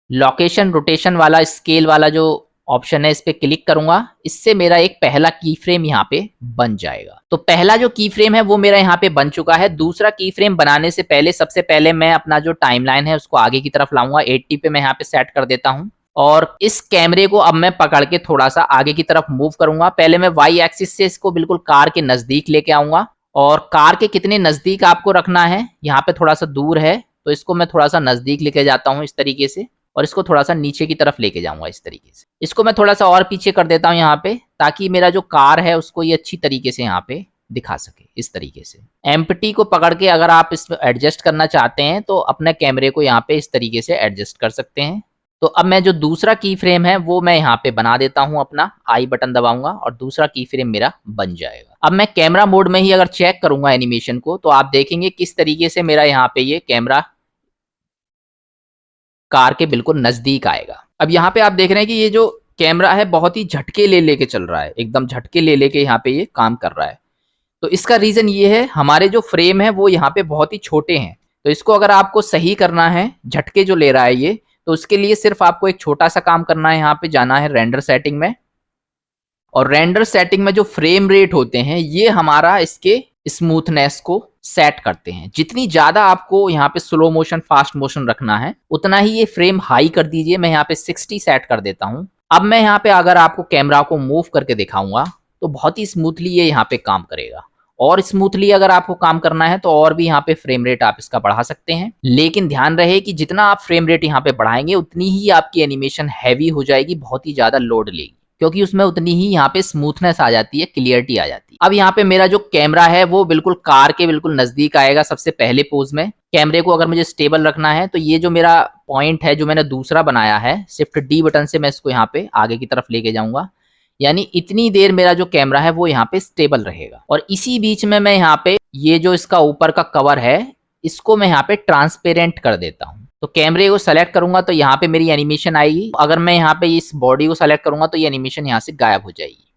लोकेशन रोटेशन वाला स्केल वाला जो ऑप्शन है इस पे क्लिक करूंगा। इससे मेरा एक पहला की फ्रेम यहाँ पे बन जाएगा। तो पहला जो की फ्रेम है वो मेरा यहाँ पे बन चुका है। दूसरा की फ्रेम बनाने से पहले सबसे पहले मैं अपना जो टाइमलाइन है उसको आगे की तरफ लाऊंगा। 80 पे मैं यहाँ पे सेट कर देता हूँ और इस कैमरे को अब मैं पकड़ के थोड़ा सा आगे की तरफ मूव करूंगा। पहले मैं वाई एक्सिस से इसको बिल्कुल कार के नजदीक लेके आऊंगा, और कार के कितने नजदीक आपको रखना है, यहाँ पे थोड़ा सा दूर है तो इसको मैं थोड़ा सा नजदीक लेके जाता हूँ इस तरीके से, और इसको थोड़ा सा नीचे की तरफ लेके जाऊंगा इस तरीके से। इसको मैं थोड़ा सा और पीछे कर देता हूँ यहाँ पे, ताकि मेरा जो कार है उसको ये अच्छी तरीके से यहाँ पे दिखा सके। इस तरीके से एम्प्टी को पकड़ के अगर आप इसमें एडजस्ट करना चाहते हैं तो अपने कैमरे को यहाँ पे इस तरीके से एडजस्ट कर सकते हैं। तो अब मैं जो दूसरा की फ्रेम है वो मैं यहाँ पे बना देता हूँ, अपना आई बटन दबाऊंगा और दूसरा की फ्रेम मेरा बन जाएगा। अब मैं कैमरा मोड में ही अगर चेक करूंगा एनिमेशन को तो आप देखेंगे किस तरीके से मेरा यहाँ पे ये कैमरा कार के बिल्कुल नजदीक आएगा। अब यहाँ पे आप देख रहे हैं कि ये जो कैमरा है बहुत ही झटके ले लेके चल रहा है, एकदम झटके ले लेके यहाँ पे ये काम कर रहा है। तो इसका रीजन ये है, हमारे जो फ्रेम है वो यहाँ पे बहुत ही छोटे हैं। तो इसको अगर आपको सही करना है, झटके जो ले रहा है ये, तो उसके लिए सिर्फ आपको एक छोटा सा काम करना है, यहाँ पे जाना है रेंडर सेटिंग में, और रेंडर सेटिंग में जो फ्रेम रेट होते हैं ये हमारा इसके स्मूथनेस को सेट करते हैं। जितनी ज्यादा आपको यहाँ पे स्लो मोशन फास्ट मोशन रखना है उतना ही ये फ्रेम हाई कर दीजिए। मैं यहाँ पे 60 सेट कर देता हूँ। अब मैं यहाँ पे अगर आपको कैमरा को मूव करके दिखाऊंगा तो बहुत ही स्मूथली ये यहाँ पे काम करेगा और स्मूथली अगर आपको काम करना है तो और भी यहाँ पे फ्रेम रेट आप इसका बढ़ा सकते हैं, लेकिन ध्यान रहे कि जितना आप फ्रेम रेट यहाँ पे बढ़ाएंगे उतनी ही आपकी एनिमेशन हैवी हो जाएगी, बहुत ही ज्यादा लोड लेगी, क्योंकि उसमें उतनी ही यहाँ पे स्मूथनेस आ जाती है, क्लियरिटी आ जाती है। अब यहाँ पे मेरा जो कैमरा है वो बिल्कुल कार के बिल्कुल नजदीक आएगा सबसे पहले पोज में। कैमरे को अगर मुझे स्टेबल रखना है तो ये जो मेरा पॉइंट है जो मैंने दूसरा बनाया है, शिफ्ट डी बटन से मैं इसको यहाँ पे आगे की तरफ लेके जाऊंगा, यानी इतनी देर मेरा जो कैमरा है वो यहाँ पे स्टेबल रहेगा। और इसी बीच में मैं यहाँ पे ये जो इसका ऊपर का कवर है इसको मैं यहाँ पे ट्रांसपेरेंट कर देता हूँ। तो कैमरे को सेलेक्ट करूंगा तो यहाँ पे मेरी एनिमेशन आएगी, अगर मैं यहाँ पे इस बॉडी को सेलेक्ट करूंगा तो ये एनिमेशन यहाँ से गायब हो जाएगी।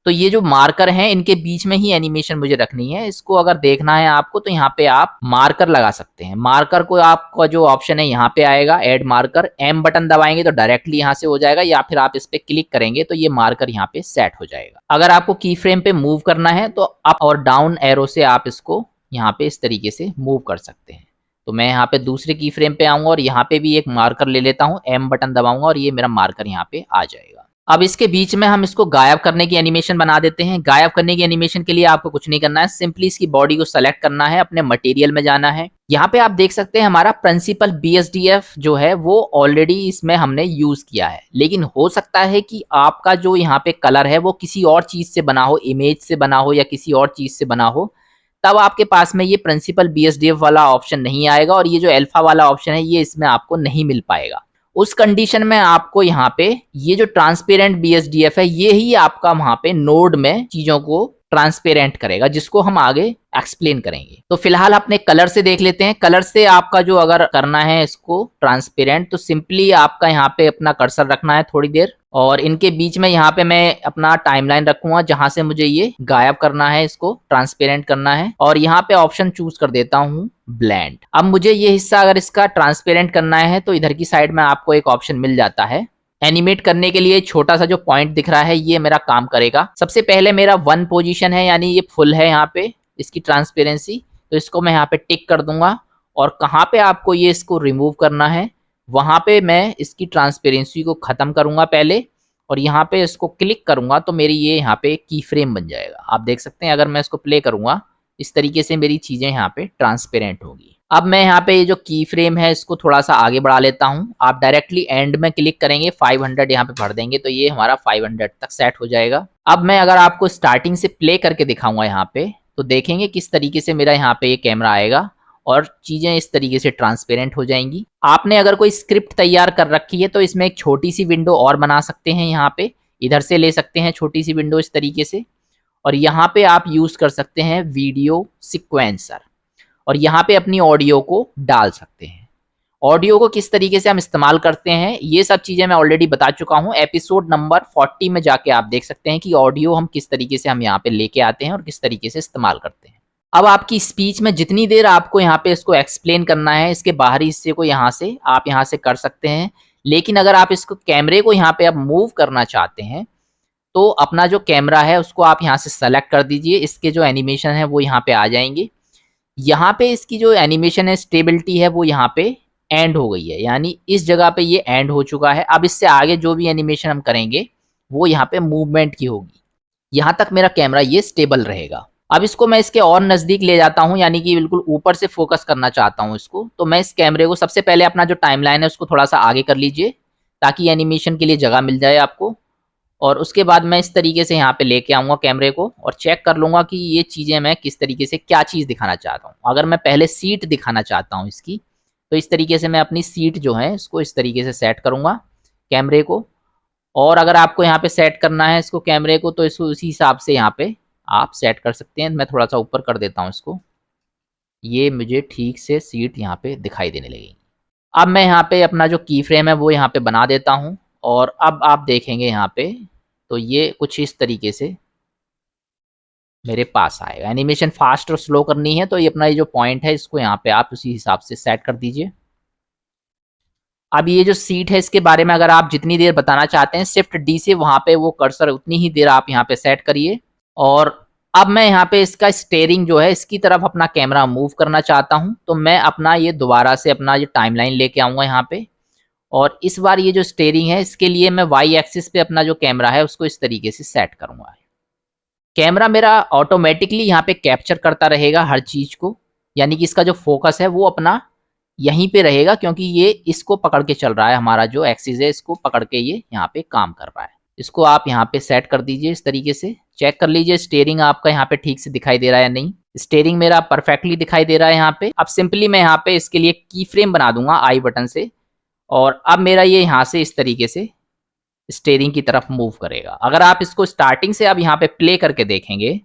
तो ये जो मार्कर हैं इनके बीच में ही एनिमेशन मुझे रखनी है। इसको अगर देखना है आपको तो यहाँ पे आप मार्कर लगा सकते हैं। मार्कर को आपका जो ऑप्शन है यहाँ पे आएगा ऐड मार्कर, एम बटन दबाएंगे तो डायरेक्टली यहाँ से हो जाएगा, या फिर आप इस पे क्लिक करेंगे तो ये मार्कर यहाँ पे सेट हो जाएगा। अगर आपको की फ्रेम पे मूव करना है तो अप और डाउन एरो से आप इसको यहाँ पे इस तरीके से मूव कर सकते हैं। तो मैं यहाँ पे दूसरे की फ्रेम पे आऊंगा और यहाँ पे भी एक मार्कर ले लेता हूँ, एम बटन दबाऊंगा और ये मेरा मार्कर यहाँ पे आ जाएगा। अब इसके बीच में हम इसको गायब करने की एनिमेशन बना देते हैं। गायब करने की एनिमेशन के लिए आपको कुछ नहीं करना है, सिंपली इसकी बॉडी को सेलेक्ट करना है, अपने मटेरियल में जाना है। यहाँ पे आप देख सकते हैं हमारा प्रिंसिपल BSDF जो है वो ऑलरेडी इसमें हमने यूज किया है, लेकिन हो सकता है कि आपका जो यहाँ पे कलर है वो किसी और चीज से बना हो, इमेज से बना हो या किसी और चीज से बना हो, तब आपके पास में ये प्रिंसिपल BSDF वाला ऑप्शन नहीं आएगा और ये जो अल्फा वाला ऑप्शन है ये इसमें आपको नहीं मिल पाएगा। उस कंडीशन में आपको यहाँ पे ये जो ट्रांसपेरेंट BSDF है ये ही आपका वहां पे नोड में चीजों को ट्रांसपेरेंट करेगा, जिसको हम आगे एक्सप्लेन करेंगे। तो फिलहाल अपने कलर से देख लेते हैं। कलर से आपका जो अगर करना है इसको ट्रांसपेरेंट तो सिंपली आपका यहाँ पे अपना कर्सर रखना है थोड़ी देर, और इनके बीच में यहाँ पे मैं अपना टाइमलाइन रखूंगा जहां से मुझे ये गायब करना है, इसको ट्रांसपेरेंट करना है, और यहाँ पे ऑप्शन चूज कर देता हूँ ब्लेंड। अब मुझे ये हिस्सा अगर इसका ट्रांसपेरेंट करना है तो इधर की साइड में आपको एक ऑप्शन मिल जाता है एनिमेट करने के लिए। छोटा सा जो पॉइंट दिख रहा है ये मेरा काम करेगा। सबसे पहले मेरा 1 पोजीशन है, यानी ये फुल है यहाँ पे इसकी ट्रांसपेरेंसी, तो इसको मैं यहाँ पे टिक कर दूंगा। और कहाँ पे आपको ये इसको रिमूव करना है वहां पे मैं इसकी ट्रांसपेरेंसी को खत्म करूंगा पहले, और यहाँ पे इसको क्लिक करूंगा तो मेरी ये यहाँ पे की फ्रेम बन जाएगा। आप देख सकते हैं अगर मैं इसको प्ले करूंगा इस तरीके से मेरी चीजें यहाँ पे ट्रांसपेरेंट होगी। अब मैं यहाँ पे ये जो की फ्रेम है इसको थोड़ा सा आगे बढ़ा लेता हूँ। आप डायरेक्टली एंड में क्लिक करेंगे, 500 यहाँ पे भर देंगे तो ये हमारा 500 तक सेट हो जाएगा। अब मैं अगर आपको स्टार्टिंग से प्ले करके दिखाऊंगा यहाँ पे तो देखेंगे किस तरीके से मेरा यहाँ पे ये कैमरा आएगा और चीजें इस तरीके से ट्रांसपेरेंट हो जाएंगी। आपने अगर कोई स्क्रिप्ट तैयार कर रखी है तो इसमें एक छोटी सी विंडो और बना सकते हैं, यहाँ पे इधर से ले सकते हैं छोटी सी विंडो इस तरीके से, और यहाँ पे आप यूज कर सकते हैं वीडियो सिक्वेंसर, और यहाँ पे अपनी ऑडियो को डाल सकते हैं। ऑडियो को किस तरीके से हम इस्तेमाल करते हैं ये सब चीजें मैं ऑलरेडी बता चुका हूँ। एपिसोड नंबर 40 में जाके आप देख सकते हैं कि ऑडियो हम किस तरीके से हम यहाँ पे लेके आते हैं और किस तरीके से इस्तेमाल करते हैं। अब आपकी स्पीच में जितनी देर आपको यहाँ पे इसको एक्सप्लेन करना है, इसके बाहरी हिस्से को यहाँ से आप यहाँ से कर सकते हैं, लेकिन अगर आप इसको कैमरे को यहाँ पे अब मूव करना चाहते हैं तो अपना जो कैमरा है उसको आप यहाँ से सेलेक्ट कर दीजिए। इसके जो एनिमेशन है वो यहाँ पे आ जाएंगे। यहाँ पे इसकी जो एनिमेशन है स्टेबिलिटी है वो यहाँ पे एंड हो गई है, यानी इस जगह पे ये एंड हो चुका है। अब इससे आगे जो भी एनिमेशन हम करेंगे वो यहाँ पे मूवमेंट की होगी। यहाँ तक मेरा कैमरा ये स्टेबल रहेगा। अब इसको मैं इसके और नजदीक ले जाता हूँ, यानी कि बिल्कुल ऊपर से फोकस करना चाहता हूँ इसको, तो मैं इस कैमरे को सबसे पहले अपना जो टाइमलाइन है उसको थोड़ा सा आगे कर लीजिए ताकि एनिमेशन के लिए जगह मिल जाए आपको। और उसके बाद मैं इस तरीके से यहाँ पे लेके आऊंगा कैमरे को और चेक कर लूंगा कि ये चीजें मैं किस तरीके से क्या चीज दिखाना चाहता हूँ। अगर मैं पहले सीट दिखाना चाहता हूँ इसकी, तो इस तरीके से मैं अपनी सीट जो है इसको इस तरीके से सेट करूंगा कैमरे को। और अगर आपको यहाँ पे सेट करना है इसको कैमरे को तो इसको उसी हिसाब से यहाँ पे आप सेट कर सकते हैं। मैं थोड़ा सा ऊपर कर देता हूँ इसको, ये मुझे ठीक से सीट यहाँ पे दिखाई देने लगेगी। अब मैं यहाँ पे अपना जो की फ्रेम है वो यहाँ पे बना देता हूँ, और अब आप देखेंगे यहाँ पे तो ये कुछ इस तरीके से मेरे पास आएगा। एनिमेशन फास्ट और स्लो करनी है तो ये अपना ये जो पॉइंट है इसको यहाँ पे आप उसी हिसाब से सेट कर दीजिए। अब ये जो सीट है इसके बारे में अगर आप जितनी देर बताना चाहते हैं शिफ्ट डी से वहां पे वो कर्सर उतनी ही देर आप यहाँ पे सेट करिए। और अब मैं यहाँ पे इसका स्टेयरिंग जो है इसकी तरफ अपना कैमरा मूव करना चाहता हूँ, तो मैं अपना ये दोबारा से अपना ये टाइमलाइन लेके आऊंगा यहाँ पे, और इस बार ये जो स्टेयरिंग है इसके लिए मैं वाई एक्सिस पे अपना जो कैमरा है उसको इस तरीके से सेट करूंगा। कैमरा मेरा ऑटोमेटिकली यहाँ पे कैप्चर करता रहेगा हर चीज को, यानी कि इसका जो फोकस है वो अपना यहीं पे रहेगा, क्योंकि ये इसको पकड़ के चल रहा है, हमारा जो एक्सिस है इसको पकड़ के ये यहाँ पे काम कर रहा है। इसको आप यहाँ पे सेट कर दीजिए इस तरीके से। चेक कर लीजिए स्टीयरिंग आपका यहाँ पे ठीक से दिखाई दे रहा है या नहीं। स्टीयरिंग मेरा परफेक्टली दिखाई दे रहा है यहाँ पे। अब सिंपली मैं यहाँ पे इसके लिए की फ्रेम बना दूंगा आई बटन से, और अब मेरा ये यहाँ से इस तरीके से स्टीयरिंग की तरफ मूव करेगा। अगर आप इसको स्टार्टिंग से अब यहाँ पे प्ले करके देखेंगे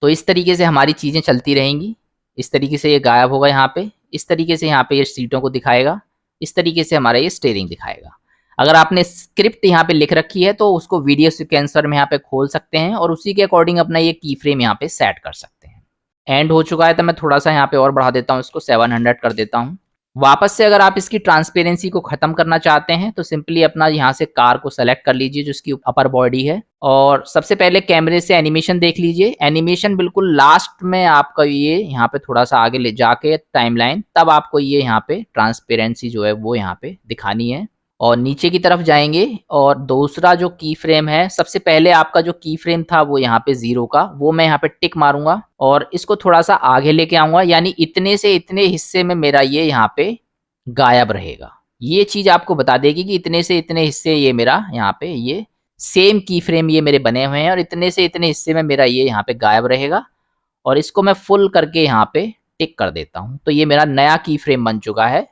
तो इस तरीके से हमारी चीजें चलती रहेंगी। इस तरीके से ये गायब होगा यहाँ पे, इस तरीके से यहाँ पे ये सीटों को दिखाएगा, इस तरीके से हमारा ये स्टीयरिंग दिखाएगा। अगर आपने स्क्रिप्ट यहाँ पे लिख रखी है तो उसको वीडियो सीक्वेंसर में यहाँ पे खोल सकते हैं और उसी के अकॉर्डिंग अपना ये की फ्रेम यहाँ पे सेट कर सकते हैं। एंड हो चुका है तो मैं थोड़ा सा यहाँ पे और बढ़ा देता हूँ, इसको 700 कर देता हूँ। वापस से अगर आप इसकी ट्रांसपेरेंसी को खत्म करना चाहते हैं तो सिंपली अपना यहाँ से कार को सेलेक्ट कर लीजिए, जो इसकी अपर बॉडी है, और सबसे पहले कैमरे से एनिमेशन देख लीजिए। एनिमेशन बिल्कुल लास्ट में आपका ये यहाँ पे थोड़ा सा आगे ले जाके टाइमलाइन, तब आपको ये यहाँ पे ट्रांसपेरेंसी जो है वो यहाँ पे दिखानी है। और नीचे की तरफ जाएंगे और दूसरा जो की फ्रेम है, सबसे पहले आपका जो की फ्रेम था वो यहाँ पे 0 का, वो मैं यहाँ पे टिक मारूंगा और इसको थोड़ा सा आगे लेके आऊंगा, यानी इतने से इतने हिस्से में मेरा ये यहाँ पे गायब रहेगा। ये चीज आपको बता देगी कि इतने से इतने हिस्से ये मेरा यहाँ पे ये सेम की फ्रेम ये मेरे बने हुए हैं और इतने से इतने हिस्से में मेरा ये यहाँ पे गायब रहेगा। और इसको मैं फुल करके यहाँ पे टिक कर देता हूँ, तो ये मेरा नया की फ्रेम बन चुका है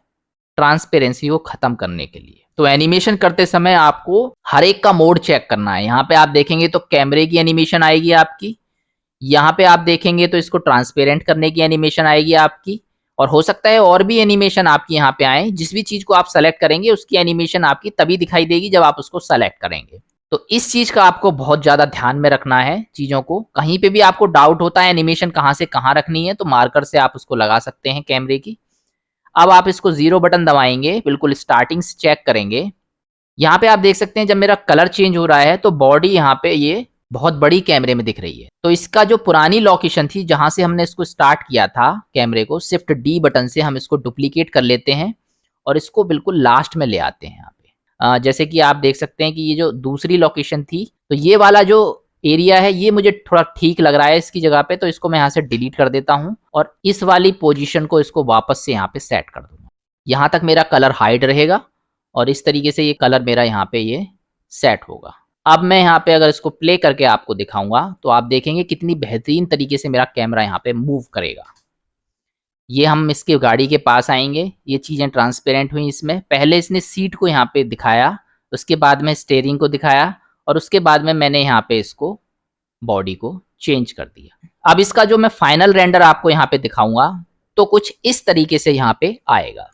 ट्रांसपेरेंसी को खत्म करने के लिए। तो एनिमेशन करते समय आपको हर एक का मोड चेक करना है। यहाँ पे आप देखेंगे तो कैमरे की एनिमेशन आएगी आपकी, यहाँ पे आप देखेंगे तो इसको ट्रांसपेरेंट करने की एनिमेशन आएगी आपकी, और हो सकता है और भी एनिमेशन आपकी यहाँ पे आए। जिस भी चीज को आप सेलेक्ट करेंगे उसकी एनिमेशन आपकी तभी दिखाई देगी जब आप उसको सेलेक्ट करेंगे। तो इस चीज का आपको बहुत ज्यादा ध्यान में रखना है चीजों को। कहीं पे भी आपको डाउट होता है एनिमेशन कहाँ से कहाँ रखनी है तो मार्कर से आप उसको लगा सकते हैं कैमरे की। अब आप इसको 0 बटन दबाएंगे, बिल्कुल स्टार्टिंग से चेक करेंगे। यहाँ पे आप देख सकते हैं जब मेरा कलर चेंज हो रहा है तो बॉडी यहाँ पे ये बहुत बड़ी कैमरे में दिख रही है। तो इसका जो पुरानी लोकेशन थी जहां से हमने इसको स्टार्ट किया था कैमरे को, शिफ्ट डी बटन से हम इसको डुप्लीकेट कर लेते हैं और इसको बिल्कुल लास्ट में ले आते हैं यहाँ पे। जैसे कि आप देख सकते हैं कि ये जो दूसरी लोकेशन थी, तो ये वाला जो एरिया है ये मुझे थोड़ा ठीक लग रहा है इसकी जगह पे, तो इसको मैं यहाँ से डिलीट कर देता हूँ और इस वाली पोजीशन को इसको वापस से यहाँ पे सेट कर दूंगा। यहाँ तक मेरा कलर हाइड रहेगा और इस तरीके से ये कलर मेरा यहाँ पे ये सेट होगा। अब मैं यहाँ पे अगर इसको प्ले करके आपको दिखाऊंगा तो आप देखेंगे कितनी बेहतरीन तरीके से मेरा कैमरा यहाँ पे मूव करेगा। ये हम इसके गाड़ी के पास आएंगे, ये चीजें ट्रांसपेरेंट हुई इसमें। पहले इसने सीट को यहाँ पे दिखाया, उसके बाद में स्टीयरिंग को दिखाया और उसके बाद में मैंने यहाँ पे इसको बॉडी को चेंज कर दिया। अब इसका जो मैं फाइनल रेंडर आपको यहाँ पे दिखाऊंगा तो कुछ इस तरीके से यहाँ पे आएगा।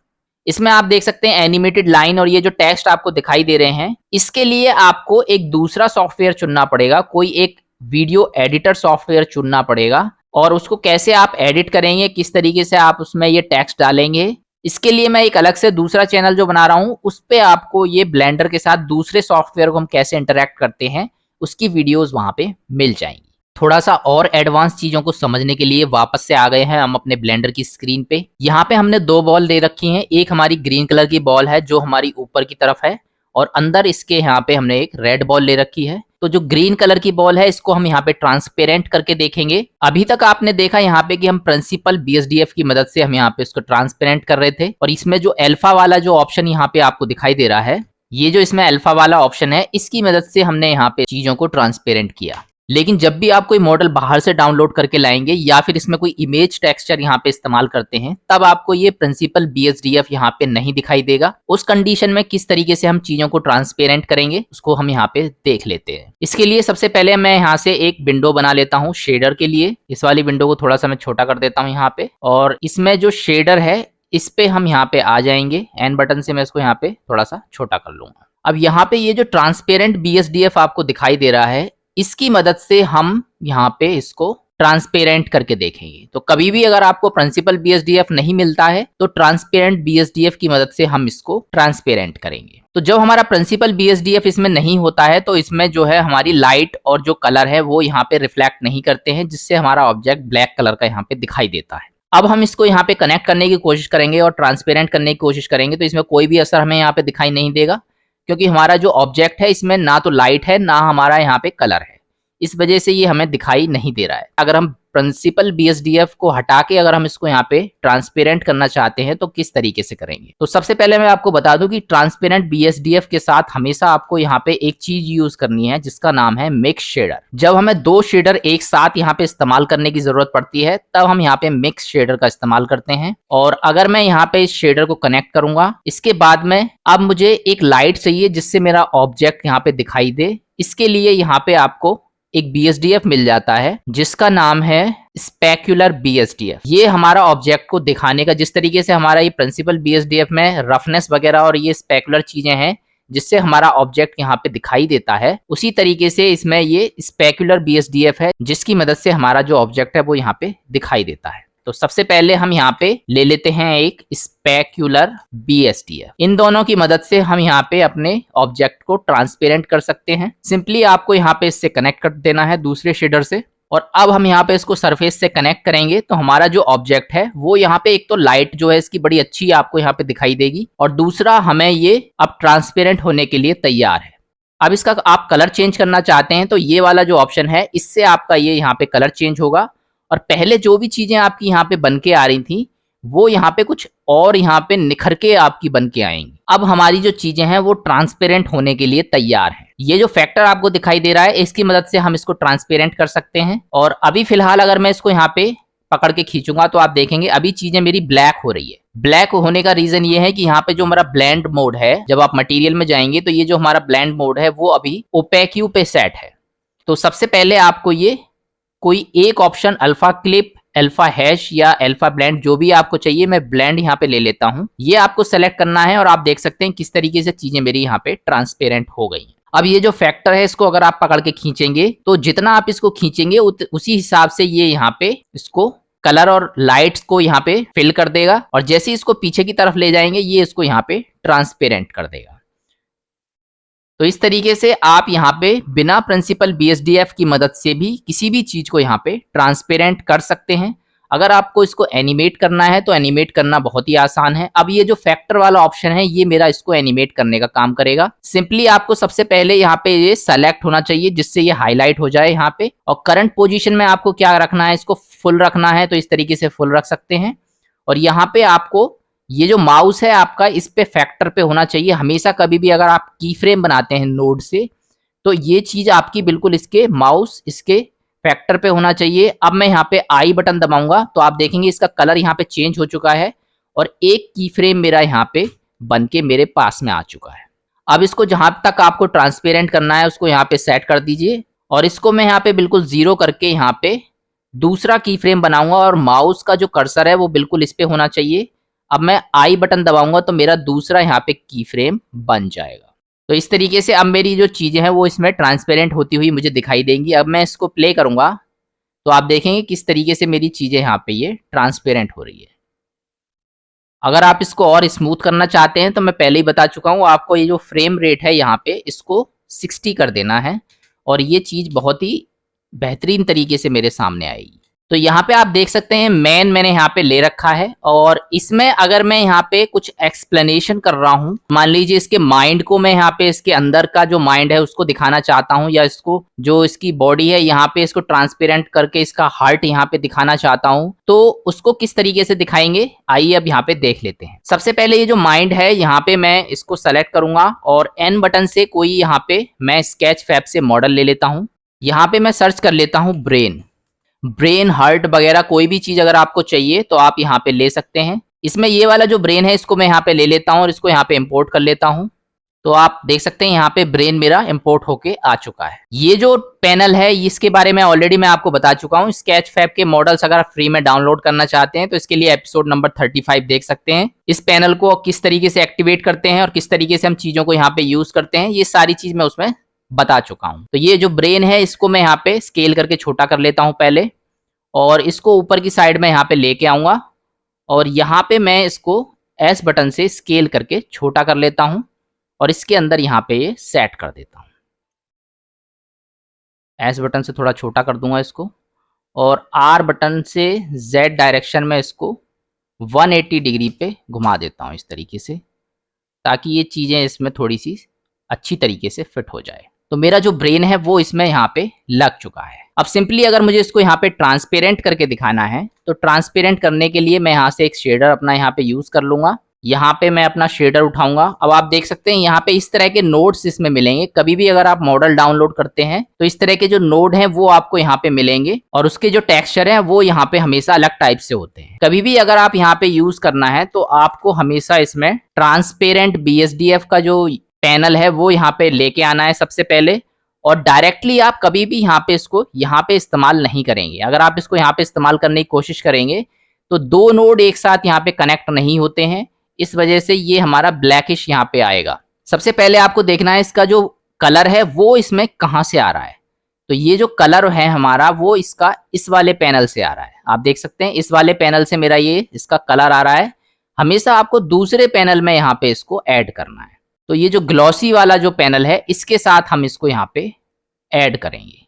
इसमें आप देख सकते हैं एनिमेटेड लाइन और ये जो टेक्स्ट आपको दिखाई दे रहे हैं, इसके लिए आपको एक दूसरा सॉफ्टवेयर चुनना पड़ेगा, कोई एक वीडियो एडिटर सॉफ्टवेयर चुनना पड़ेगा। और उसको कैसे आप एडिट करेंगे, किस तरीके से आप उसमें ये टेक्स्ट डालेंगे, इसके लिए मैं एक अलग से दूसरा चैनल जो बना रहा हूं उस पे आपको ये ब्लेंडर के साथ दूसरे सॉफ्टवेयर को हम कैसे इंटरेक्ट करते हैं उसकी वीडियोस वहां पे मिल जाएंगी। थोड़ा सा और एडवांस चीजों को समझने के लिए वापस से आ गए हैं हम अपने ब्लेंडर की स्क्रीन पे। यहाँ पे हमने 2 बॉल दे रखी हैं, एक हमारी ग्रीन कलर की बॉल है जो हमारी ऊपर की तरफ है और अंदर इसके यहाँ पे हमने एक रेड बॉल ले रखी है। तो जो ग्रीन कलर की बॉल है इसको हम यहाँ पे ट्रांसपेरेंट करके देखेंगे। अभी तक आपने देखा यहाँ पे कि हम प्रिंसिपल BSDF की मदद से हम यहाँ पे इसको ट्रांसपेरेंट कर रहे थे, और इसमें जो अल्फा वाला जो ऑप्शन यहाँ पे आपको दिखाई दे रहा है, ये जो इसमें अल्फा वाला ऑप्शन है इसकी मदद से हमने यहाँ पे चीजों को ट्रांसपेरेंट किया। लेकिन जब भी आप कोई मॉडल बाहर से डाउनलोड करके लाएंगे या फिर इसमें कोई इमेज टेक्सचर यहाँ पे इस्तेमाल करते हैं तब आपको ये प्रिंसिपल BSDF यहाँ पे नहीं दिखाई देगा। उस कंडीशन में किस तरीके से हम चीजों को ट्रांसपेरेंट करेंगे उसको हम यहाँ पे देख लेते हैं। इसके लिए सबसे पहले मैं यहाँ से एक विंडो बना लेता हूँ शेडर के लिए। इस वाली विंडो को थोड़ा सा मैं छोटा कर देता हूँ यहाँ पे, और इसमें जो शेडर है इस पे हम यहाँ पे आ जाएंगे। एन बटन से मैं इसको यहाँ पे थोड़ा सा छोटा कर लूंगा। अब यहाँ पे ये जो ट्रांसपेरेंट BSDF आपको दिखाई दे रहा है इसकी मदद से हम यहाँ पे इसको ट्रांसपेरेंट करके देखेंगे। तो कभी भी अगर आपको प्रिंसिपल BSDF नहीं मिलता है तो ट्रांसपेरेंट BSDF की मदद से हम इसको ट्रांसपेरेंट करेंगे। तो जब हमारा प्रिंसिपल BSDF इसमें नहीं होता है तो इसमें जो है हमारी लाइट और जो कलर है वो यहाँ पे रिफ्लेक्ट नहीं करते हैं, जिससे हमारा ऑब्जेक्ट ब्लैक कलर का यहाँ पे दिखाई देता है। अब हम इसको यहाँ पे कनेक्ट करने की कोशिश करेंगे और ट्रांसपेरेंट करने की कोशिश करेंगे तो इसमें कोई भी असर हमें यहाँ पे दिखाई नहीं देगा, क्योंकि हमारा जो ऑब्जेक्ट है इसमें ना तो लाइट है ना हमारा यहाँ पे कलर है। इस वजह से ये हमें दिखाई नहीं दे रहा है। अगर हम प्रिंसिपल BSDF को हटा के अगर हम इसको यहाँ पे ट्रांसपेरेंट करना चाहते हैं तो किस तरीके से करेंगे। तो सबसे पहले मैं आपको बता दूं कि ट्रांसपेरेंट BSDF के साथ हमेशा आपको यहाँ पे एक चीज यूज करनी है जिसका नाम है मिक्स शेडर। जब हमें दो शेडर एक साथ यहाँ पे इस्तेमाल करने की जरूरत पड़ती है तब हम यहाँ पे मिक्स शेडर का इस्तेमाल करते हैं। और अगर मैं यहाँ पे इस शेडर को कनेक्ट करूंगा, इसके बाद में अब मुझे एक लाइट चाहिए जिससे मेरा ऑब्जेक्ट यहाँ पे दिखाई दे। इसके लिए यहाँ पे आपको एक BSDF मिल जाता है जिसका नाम है स्पेक्युलर BSDF। ये हमारा ऑब्जेक्ट को दिखाने का, जिस तरीके से हमारा ये प्रिंसिपल BSDF में रफनेस वगैरह और ये स्पेक्युलर चीजें हैं जिससे हमारा ऑब्जेक्ट यहाँ पे दिखाई देता है, उसी तरीके से इसमें ये स्पेक्युलर BSDF है जिसकी मदद से हमारा जो ऑब्जेक्ट है वो यहाँ पे दिखाई देता है। तो सबसे पहले हम यहाँ पे ले लेते हैं एक स्पेक्युलर BSDF। इन दोनों की मदद से हम यहाँ पे अपने ऑब्जेक्ट को ट्रांसपेरेंट कर सकते हैं। सिंपली आपको यहाँ पे इससे कनेक्ट कर देना है दूसरे शेडर से। और अब हम यहाँ पे इसको सरफेस से कनेक्ट करेंगे तो हमारा जो ऑब्जेक्ट है वो यहाँ पे एक तो लाइट जो है इसकी बड़ी अच्छी आपको यहाँ पे दिखाई देगी, और दूसरा हमें ये अब ट्रांसपेरेंट होने के लिए तैयार है। अब इसका आप कलर चेंज करना चाहते हैं तो ये वाला जो ऑप्शन है इससे आपका ये यहाँ पे कलर चेंज होगा, और पहले जो भी चीजें आपकी यहाँ पे बन के आ रही थी वो यहाँ पे कुछ और यहाँ पे निखर के आपकी बन के आएंगी। अब हमारी जो चीजें हैं वो ट्रांसपेरेंट होने के लिए तैयार है। ये जो फैक्टर आपको दिखाई दे रहा है इसकी मदद से हम इसको ट्रांसपेरेंट कर सकते हैं। और अभी फिलहाल अगर मैं इसको यहाँ पे पकड़ के खींचूंगा तो आप देखेंगे अभी चीजें मेरी ब्लैक हो रही है। ब्लैक होने का रीजन ये है कि यहाँ पे जो हमारा ब्लेंड मोड है, जब आप मटेरियल में जाएंगे तो ये जो हमारा ब्लेंड मोड है वो अभी ओपेक्यू पे सेट है। तो सबसे पहले आपको ये कोई एक option alpha clip, alpha hash या अल्फा ब्लेंड जो भी आपको चाहिए, मैं ब्लेंड यहाँ पे ले लेता हूँ, ये आपको सेलेक्ट करना है। और आप देख सकते हैं किस तरीके से चीजें मेरी यहाँ पे ट्रांसपेरेंट हो गई। अब ये जो फैक्टर है इसको अगर आप पकड़ के खींचेंगे तो जितना आप इसको खींचेंगे उसी हिसाब से ये यहाँ पे इसको कलर और लाइट्स को यहाँ पे फिल कर देगा, और जैसे इसको पीछे की तरफ ले जाएंगे ये इसको यहाँ पे ट्रांसपेरेंट कर देगा। तो इस तरीके से आप यहाँ पे बिना प्रिंसिपल BSDF की मदद से भी किसी भी चीज को यहाँ पे ट्रांसपेरेंट कर सकते हैं। अगर आपको इसको एनिमेट करना है तो एनिमेट करना बहुत ही आसान है। अब ये जो फैक्टर वाला ऑप्शन है ये मेरा इसको एनिमेट करने का काम करेगा। सिंपली आपको सबसे पहले यहाँ पे ये सेलेक्ट होना चाहिए जिससे ये हाईलाइट हो जाए यहाँ पे, और करंट पोजीशन में आपको क्या रखना है, इसको फुल रखना है तो इस तरीके से फुल रख सकते हैं। और यहाँ पे आपको ये जो माउस है आपका इस पे फैक्टर पे होना चाहिए हमेशा। कभी भी अगर आप की फ्रेम बनाते हैं नोड से तो ये चीज आपकी बिल्कुल इसके माउस इसके फैक्टर पे होना चाहिए। अब मैं यहाँ पे आई बटन दबाऊंगा तो आप देखेंगे इसका कलर यहाँ पे चेंज हो चुका है और एक की फ्रेम मेरा यहाँ पे बन के मेरे पास में आ चुका है। अब इसको जहां तक आपको ट्रांसपेरेंट करना है उसको यहाँ पे सेट कर दीजिए, और इसको मैं यहाँ पे बिल्कुल 0 करके यहाँ पे दूसरा की फ्रेम बनाऊंगा, और माउस का जो कर्सर है वो बिल्कुल इस पे होना चाहिए। अब मैं आई बटन दबाऊंगा तो मेरा दूसरा यहाँ पे की फ्रेम बन जाएगा। तो इस तरीके से अब मेरी जो चीजें हैं वो इसमें ट्रांसपेरेंट होती हुई मुझे दिखाई देंगी। अब मैं इसको प्ले करूंगा तो आप देखेंगे किस तरीके से मेरी चीजें यहाँ पे ये ट्रांसपेरेंट हो रही है। अगर आप इसको और स्मूथ करना चाहते हैं तो मैं पहले ही बता चुका हूँ आपको, ये जो फ्रेम रेट है यहाँ पे इसको 60 कर देना है और ये चीज बहुत ही बेहतरीन तरीके से मेरे सामने आएगी। तो यहाँ पे आप देख सकते हैं मैंने यहाँ पे ले रखा है, और इसमें अगर मैं यहाँ पे कुछ एक्सप्लेनेशन कर रहा हूँ, मान लीजिए इसके माइंड को मैं यहाँ पे इसके अंदर का जो माइंड है उसको दिखाना चाहता हूँ, या इसको जो इसकी बॉडी है यहाँ पे इसको ट्रांसपेरेंट करके इसका हार्ट यहाँ पे दिखाना चाहता हूँ, तो उसको किस तरीके से दिखाएंगे आइए अब यहाँ पे देख लेते हैं। सबसे पहले ये जो माइंड है यहाँ पे मैं इसको सेलेक्ट करूंगा और एन बटन से कोई यहाँ पे मैं स्केच फैब से मॉडल ले लेता हूँ। यहाँ पे मैं सर्च कर लेता हूँ ब्रेन हार्ट वगैरह कोई भी चीज अगर आपको चाहिए तो आप यहाँ पे ले सकते हैं। इसमें ये वाला जो ब्रेन है इसको मैं यहाँ पे ले लेता हूँ और इसको यहाँ पे इंपोर्ट कर लेता हूँ। तो आप देख सकते हैं यहाँ पे ब्रेन मेरा इंपोर्ट होके आ चुका है। ये जो पैनल है इसके बारे में ऑलरेडी मैं आपको बता चुका हूँ। स्केच फैब के मॉडल्स अगर आप फ्री में डाउनलोड करना चाहते हैं तो इसके लिए एपिसोड नंबर 35 देख सकते हैं। इस पैनल को किस तरीके से एक्टिवेट करते हैं और किस तरीके से हम चीजों को यहाँ पे यूज करते हैं, ये सारी चीज मैं उसमें बता चुका हूँ। तो ये जो ब्रेन है इसको मैं यहाँ पे स्केल करके छोटा कर लेता हूँ पहले, और इसको ऊपर की साइड में यहाँ पे लेके आऊंगा और यहाँ पे मैं इसको एस बटन से स्केल करके छोटा कर लेता हूँ और इसके अंदर यहाँ पे ये सेट कर देता हूँ। एस बटन से थोड़ा छोटा कर दूंगा इसको, और आर बटन से जेड डायरेक्शन में इसको 180 डिग्री पे घुमा देता हूँ इस तरीके से, ताकि ये चीजें इसमें थोड़ी सी अच्छी तरीके से फिट हो जाए। तो मेरा जो ब्रेन है वो इसमें यहाँ पे लग चुका है। अब सिंपली अगर मुझे इसको यहाँ पे ट्रांसपेरेंट करके दिखाना है तो ट्रांसपेरेंट करने के लिए मैं यहाँ से एक शेडर अपना यहाँ पे यूज कर लूंगा। यहाँ पे मैं अपना शेडर उठाऊंगा। अब आप देख सकते हैं यहाँ पे इस तरह के नोड्स इसमें मिलेंगे। कभी भी अगर आप मॉडल डाउनलोड करते हैं तो इस तरह के जो नोड हैं वो आपको यहाँ पे मिलेंगे और उसके जो टेक्सचर है वो यहाँ पे हमेशा अलग टाइप से होते हैं। कभी भी अगर आप यहाँ पे यूज करना है तो आपको हमेशा इसमें ट्रांसपेरेंट BSDF का जो पैनल है वो यहाँ पे लेके आना है सबसे पहले, और डायरेक्टली आप कभी भी यहाँ पे इसको यहाँ पे इस्तेमाल नहीं करेंगे। अगर आप इसको यहाँ पे इस्तेमाल करने की कोशिश करेंगे तो दो नोड एक साथ यहाँ पे कनेक्ट नहीं होते हैं, इस वजह से ये हमारा ब्लैकिश यहाँ पे आएगा। सबसे पहले आपको देखना है इसका जो कलर है वो इसमें कहाँ से आ रहा है। तो ये जो कलर है हमारा वो इसका इस वाले पैनल से आ रहा है। आप देख सकते हैं इस वाले पैनल से मेरा ये इसका कलर आ रहा है। हमेशा आपको दूसरे पैनल में यहाँ पे इसको ऐड करना है। तो ये जो ग्लॉसी वाला जो पैनल है इसके साथ हम इसको यहाँ पे ऐड करेंगे।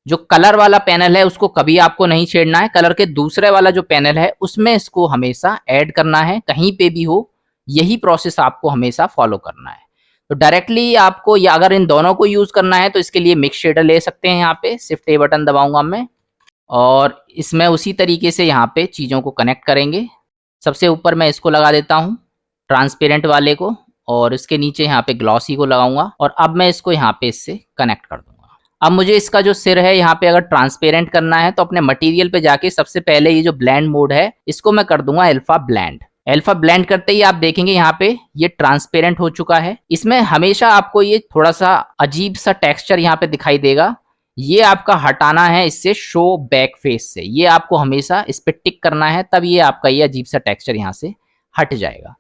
जो कलर वाला पैनल है उसको कभी आपको नहीं छेड़ना है। कलर के दूसरे वाला जो पैनल है उसमें इसको हमेशा ऐड करना है, कहीं पे भी हो यही प्रोसेस आपको हमेशा फॉलो करना है। तो डायरेक्टली आपको, या अगर इन दोनों को यूज करना है तो इसके लिए मिक्स शेडर ले सकते हैं। यहाँ पे शिफ्ट A बटन दबाऊंगा मैं और इसमें उसी तरीके से यहाँ पे चीजों को कनेक्ट करेंगे। सबसे ऊपर मैं इसको लगा देता हूँ ट्रांसपेरेंट वाले को, और इसके नीचे यहाँ पे ग्लॉसी को लगाऊंगा और अब मैं इसको यहाँ पे इससे कनेक्ट कर दूंगा। अब मुझे इसका जो सिर है यहाँ पे अगर ट्रांसपेरेंट करना है तो अपने मटेरियल पे जाके सबसे पहले ये जो ब्लेंड मोड है इसको मैं कर दूंगा अल्फा ब्लेंड। अल्फा ब्लेंड करते ही आप देखेंगे यहाँ पे ये ट्रांसपेरेंट हो चुका है। इसमें हमेशा आपको ये थोड़ा सा अजीब सा टेक्सचर यहाँ पे दिखाई देगा, ये आपका हटाना है इससे शो बैक फेस से। ये आपको हमेशा इस पे टिक करना है, तब ये आपका ये अजीब सा टेक्सचर यहाँ से हट जाएगा।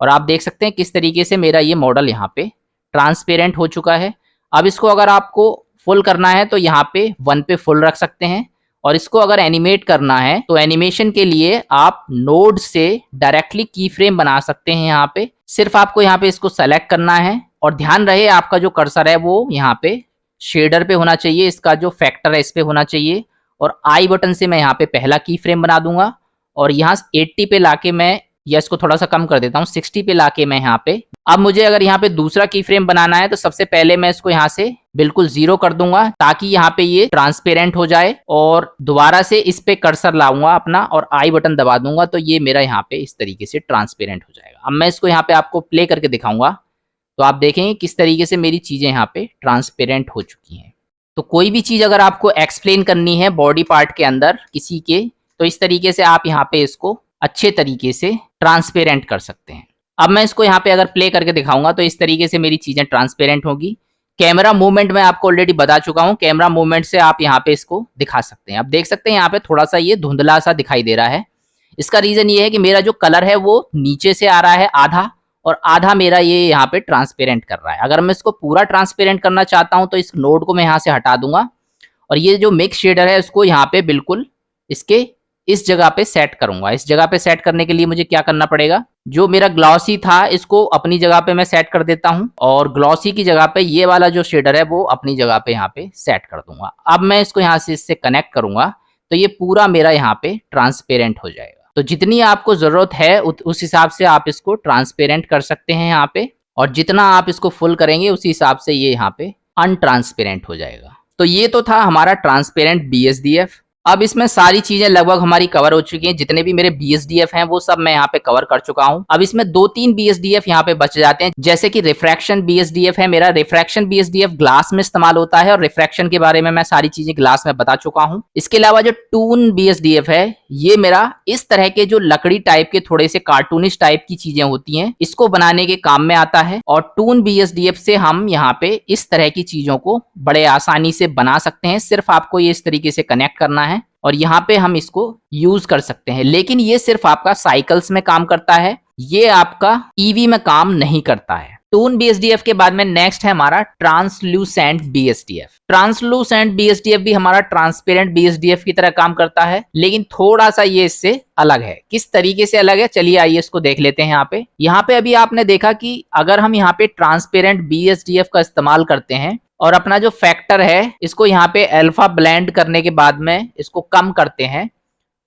और आप देख सकते हैं किस तरीके से मेरा ये मॉडल यहाँ पे ट्रांसपेरेंट हो चुका है। अब इसको अगर आपको फुल करना है तो यहाँ पे 1 पे फुल रख सकते हैं, और इसको अगर एनिमेट करना है तो एनिमेशन के लिए आप नोड से डायरेक्टली की फ्रेम बना सकते हैं। यहाँ पे सिर्फ आपको यहाँ पे इसको सेलेक्ट करना है, और ध्यान रहे आपका जो कर्सर है वो यहाँ पे शेडर पे होना चाहिए, इसका जो फैक्टर है इस पे होना चाहिए। और आई बटन से मैं यहाँ पे पहला की फ्रेम बना दूंगा, और यहाँ 80 पे लाके मैं, या इसको थोड़ा सा कम कर देता हूँ, 60 पे लाके मैं यहाँ पे, अब मुझे अगर यहाँ पे दूसरा की फ्रेम बनाना है तो सबसे पहले मैं इसको यहाँ से बिल्कुल 0 कर दूंगा ताकि यहाँ पे ये ट्रांसपेरेंट हो जाए, और दोबारा से इस पे कर्सर लाऊंगा अपना और आई बटन दबा दूंगा तो ये मेरा यहाँ पे इस तरीके से ट्रांसपेरेंट हो जाएगा। अब मैं इसको यहाँ पे आपको प्ले करके दिखाऊंगा तो आप देखेंगे किस तरीके से मेरी चीजें यहाँ पे ट्रांसपेरेंट हो चुकी हैं। तो कोई भी चीज अगर आपको एक्सप्लेन करनी है बॉडी पार्ट के अंदर किसी के, तो इस तरीके से आप यहाँ पे इसको अच्छे तरीके से ट्रांसपेरेंट कर सकते हैं। अब मैं इसको यहाँ पे अगर प्ले करके दिखाऊंगा तो इस तरीके से मेरी चीजें ट्रांसपेरेंट होगी। कैमरा मूवमेंट मैं आपको ऑलरेडी बता चुका हूँ, कैमरा मूवमेंट से आप यहाँ पे इसको दिखा सकते हैं। अब देख सकते हैं यहाँ पे थोड़ा सा ये धुंधला सा दिखाई दे रहा है। इसका रीजन ये है कि मेरा जो कलर है वो नीचे से आ रहा है आधा, और आधा मेरा ये यहाँ पे ट्रांसपेरेंट कर रहा है। अगर मैं इसको पूरा ट्रांसपेरेंट करना चाहता हूँ तो इस नोड को मैं यहाँ से हटा दूंगा, और ये जो मिक्स शेडर है उसको यहाँ पे बिल्कुल इसके इस जगह पे सेट करूंगा। इस जगह पे सेट करने के लिए मुझे क्या करना पड़ेगा, जो मेरा ग्लॉसी था इसको अपनी जगह पे मैं सेट कर देता हूं, और ग्लॉसी की जगह पे ये वाला जो शेडर है वो अपनी जगह पे यहाँ पे सेट कर दूंगा। अब मैं इसको यहाँ से इससे कनेक्ट करूंगा तो ये पूरा मेरा यहाँ पे ट्रांसपेरेंट हो जाएगा। तो जितनी आपको जरूरत है उस हिसाब से आप इसको ट्रांसपेरेंट कर सकते हैं यहाँ पे, और जितना आप इसको फुल करेंगे उसी हिसाब से ये यहाँ पे अनट्रांसपेरेंट हो जाएगा। तो ये तो था हमारा ट्रांसपेरेंट BSDF। अब इसमें सारी चीजें लगभग हमारी कवर हो चुकी हैं। जितने भी मेरे BSDF हैं वो सब मैं यहाँ पे कवर कर चुका हूँ। अब इसमें 2-3 BSDF यहाँ पे बच जाते हैं, जैसे कि रिफ्रैक्शन BSDF है मेरा। रिफ्रैक्शन BSDF ग्लास में इस्तेमाल होता है, और रिफ्रैक्शन के बारे में मैं सारी चीजें ग्लास में बता चुका हूँ। इसके अलावा जो टून BSDF है ये मेरा इस तरह के जो लकड़ी टाइप के थोड़े से कार्टूनिश टाइप की चीजें होती हैं इसको बनाने के काम में आता है, और टून BSDF से हम यहाँ पे इस तरह की चीजों को बड़े आसानी से बना सकते हैं। सिर्फ आपको ये इस तरीके से कनेक्ट करना है और यहाँ पे हम इसको यूज कर सकते हैं। लेकिन ये सिर्फ आपका साइकिल्स में काम करता है, ये आपका ईवी में काम नहीं करता है। टून BSDF के बाद में नेक्स्ट है हमारा ट्रांसलूसेंट BSDF। ट्रांसलूसेंट BSDF भी हमारा ट्रांसपेरेंट BSDF की तरह काम करता है, लेकिन थोड़ा सा ये इससे अलग है। किस तरीके से अलग है, चलिए आइए इसको देख लेते हैं। यहाँ पे अभी आपने देखा कि अगर हम यहाँ पे ट्रांसपेरेंट BSDF का इस्तेमाल करते हैं और अपना जो फैक्टर है इसको यहाँ पे अल्फा ब्लेंड करने के बाद में इसको कम करते हैं,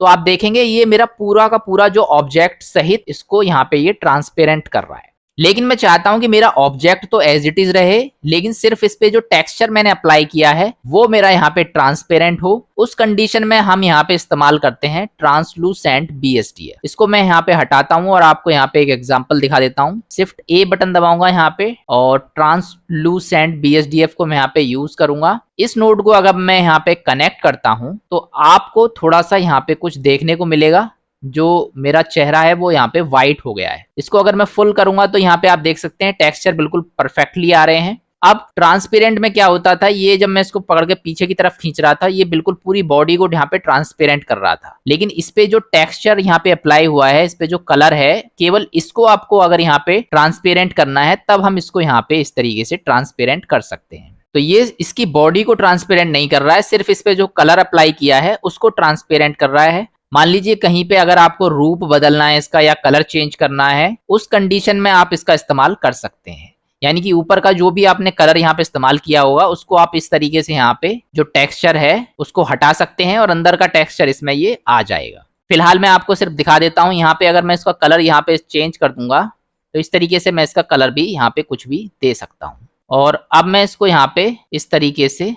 तो आप देखेंगे ये मेरा पूरा का पूरा जो ऑब्जेक्ट सहित इसको यहाँ पे ये ट्रांसपेरेंट कर रहा है। लेकिन मैं चाहता हूं कि मेरा ऑब्जेक्ट तो एज इट इज रहे, लेकिन सिर्फ इस पे जो टेक्सचर मैंने अप्लाई किया है वो मेरा यहाँ पे ट्रांसपेरेंट हो। उस कंडीशन में हम यहाँ पे इस्तेमाल करते हैं ट्रांसलूसेंट BSDF। इसको मैं यहाँ पे हटाता हूँ और आपको यहाँ पे एक एग्जांपल दिखा देता हूँ। शिफ्ट A बटन दबाऊंगा यहाँ पे और ट्रांसलूसेंट BSDF को मैं यहाँ पे यूज करूंगा। इस नोड को अगर मैं यहाँ पे कनेक्ट करता हूं तो आपको थोड़ा सा यहाँ पे कुछ देखने को मिलेगा। जो मेरा चेहरा है वो यहाँ पे व्हाइट हो गया है। इसको अगर मैं फुल करूंगा तो यहाँ पे आप देख सकते हैं टेक्सचर बिल्कुल परफेक्टली आ रहे हैं। अब ट्रांसपेरेंट में क्या होता था, ये जब मैं इसको पकड़ के पीछे की तरफ खींच रहा था ये बिल्कुल पूरी बॉडी को यहाँ पे ट्रांसपेरेंट कर रहा था, लेकिन इस पे जो टेक्सचर यहाँ पे अप्लाई हुआ है, इस पे जो कलर है, केवल इसको आपको अगर यहाँ पे ट्रांसपेरेंट करना है तब हम इसको यहाँ पे इस तरीके से ट्रांसपेरेंट कर सकते हैं। तो ये इसकी बॉडी को ट्रांसपेरेंट नहीं कर रहा है, सिर्फ इस पे जो कलर अप्लाई किया है उसको ट्रांसपेरेंट कर रहा है। मान लीजिए कहीं पे अगर आपको रूप बदलना है इसका या कलर चेंज करना है, उस कंडीशन में आप इसका इस्तेमाल कर सकते हैं। यानी कि ऊपर का जो भी आपने कलर यहाँ पे इस्तेमाल किया होगा उसको आप इस तरीके से यहाँ पे जो टेक्सचर है उसको हटा सकते हैं और अंदर का टेक्सचर इसमें ये आ जाएगा। फिलहाल मैं आपको सिर्फ दिखा देता हूँ। यहाँ पे अगर मैं इसका कलर यहाँ पे चेंज कर दूंगा तो इस तरीके से मैं इसका कलर भी यहाँ पे कुछ भी दे सकता हूँ। और अब मैं इसको यहाँ पे इस तरीके से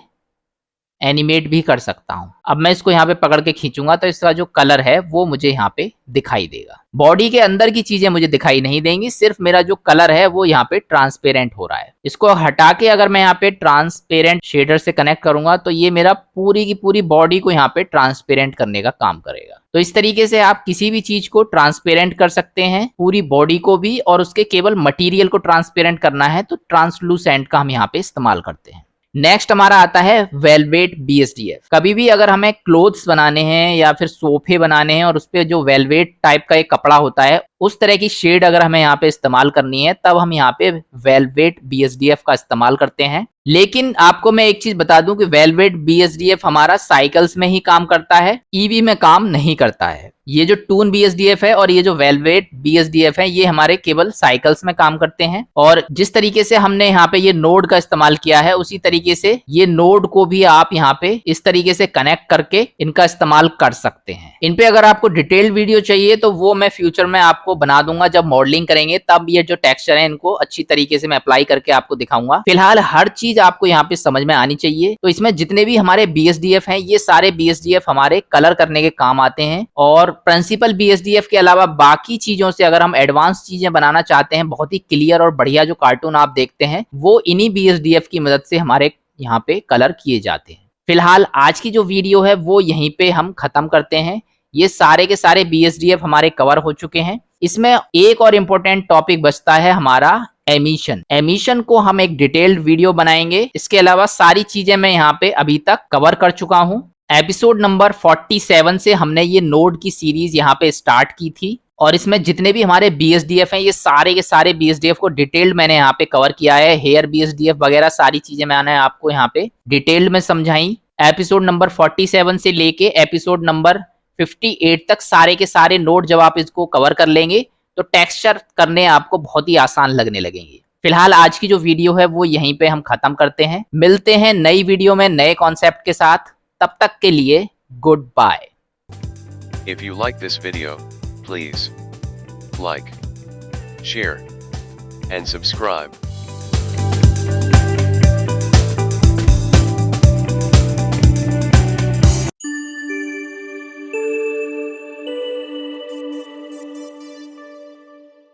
एनिमेट भी कर सकता हूं। अब मैं इसको यहाँ पे पकड़ के खींचूंगा तो इसका जो कलर है वो मुझे यहाँ पे दिखाई देगा। बॉडी के अंदर की चीजें मुझे दिखाई नहीं देंगी, सिर्फ मेरा जो कलर है वो यहाँ पे ट्रांसपेरेंट हो रहा है। इसको हटा के अगर मैं यहाँ पे ट्रांसपेरेंट शेडर से कनेक्ट करूंगा तो ये मेरा पूरी की पूरी बॉडी को यहाँ पे ट्रांसपेरेंट करने का काम करेगा। तो इस तरीके से आप किसी भी चीज को ट्रांसपेरेंट कर सकते हैं, पूरी बॉडी को भी, और उसके केवल मटेरियल को ट्रांसपेरेंट करना है तो ट्रांसलूसेंट का हम यहाँ पे इस्तेमाल करते हैं। नेक्स्ट हमारा आता है वेलवेट BSDF। कभी भी अगर हमें क्लोथ्स बनाने हैं या फिर सोफे बनाने हैं और उस पे जो वेलवेट टाइप का एक कपड़ा होता है उस तरह की शेड अगर हमें यहाँ पे इस्तेमाल करनी है तब हम यहाँ पे वेलवेट BSDF का इस्तेमाल करते हैं। लेकिन आपको मैं एक चीज बता दूं कि वेलवेट BSDF हमारा साइकिल्स में ही काम करता है, ईवी में काम नहीं करता है। ये जो टून BSDF है और ये जो वेलवेट BSDF है ये हमारे केवल साइकिल्स में काम करते हैं। और जिस तरीके से हमने यहाँ पे ये नोड का इस्तेमाल किया है उसी तरीके से ये नोड को भी आप यहाँ पे इस तरीके से कनेक्ट करके इनका इस्तेमाल कर सकते हैं। इन पे अगर आपको डिटेल्ड वीडियो चाहिए तो वो मैं फ्यूचर में आपको बना दूंगा। जब मॉडलिंग करेंगे तब ये जो टेक्सचर है इनको अच्छी तरीके से मैं अप्लाई करके आपको दिखाऊंगा। फिलहाल हर चीज आपको यहाँ पे समझ में आनी चाहिए। तो इसमें जितने भी हमारे BSDF हैं ये सारे BSDF हमारे कलर करने के काम आते हैं। और प्रिंसिपल BSDF के अलावा बाकी चीजों से अगर हम एडवांस चीजें बनाना चाहते हैं, बहुत ही क्लियर और बढ़िया जो कार्टून आप देखते हैं वो इन्हीं BSDF की मदद से हमारे यहाँ पे कलर किए जाते हैं। फिलहाल आज की जो वीडियो है वो यहीं पे हम खत्म करते हैं। ये सारे के सारे BSDF हमारे कवर हो चुके हैं। इसमें एक और इम्पोर्टेंट टॉपिक बचता है हमारा एमिशन। एमिशन को हम एक डिटेल्ड वीडियो बनाएंगे। इसके अलावा सारी चीजें मैं यहाँ पे अभी तक कवर कर चुका हूँ। एपिसोड नंबर 47 से हमने ये नोड की सीरीज यहाँ पे स्टार्ट की थी और इसमें जितने भी हमारे BSDF हैं ये सारे के सारे BSDF को डिटेल्ड मैंने यहाँ पे कवर किया है। हेयर BSDF वगैरह सारी चीजें मैंने आपको यहाँ पे डिटेल्ड में समझाई। एपिसोड नंबर 47 से लेके एपिसोड नंबर 58 तक सारे के सारे नोड जब आप इसको कवर कर लेंगे तो टेक्सचर करने आपको बहुत ही आसान लगने लगेंगे। फिलहाल आज की जो वीडियो है वो यहीं पे हम खत्म करते हैं। मिलते हैं नई वीडियो में नए कॉन्सेप्ट के साथ। तब तक के लिए goodbye. If you like this video, please like, share, and subscribe.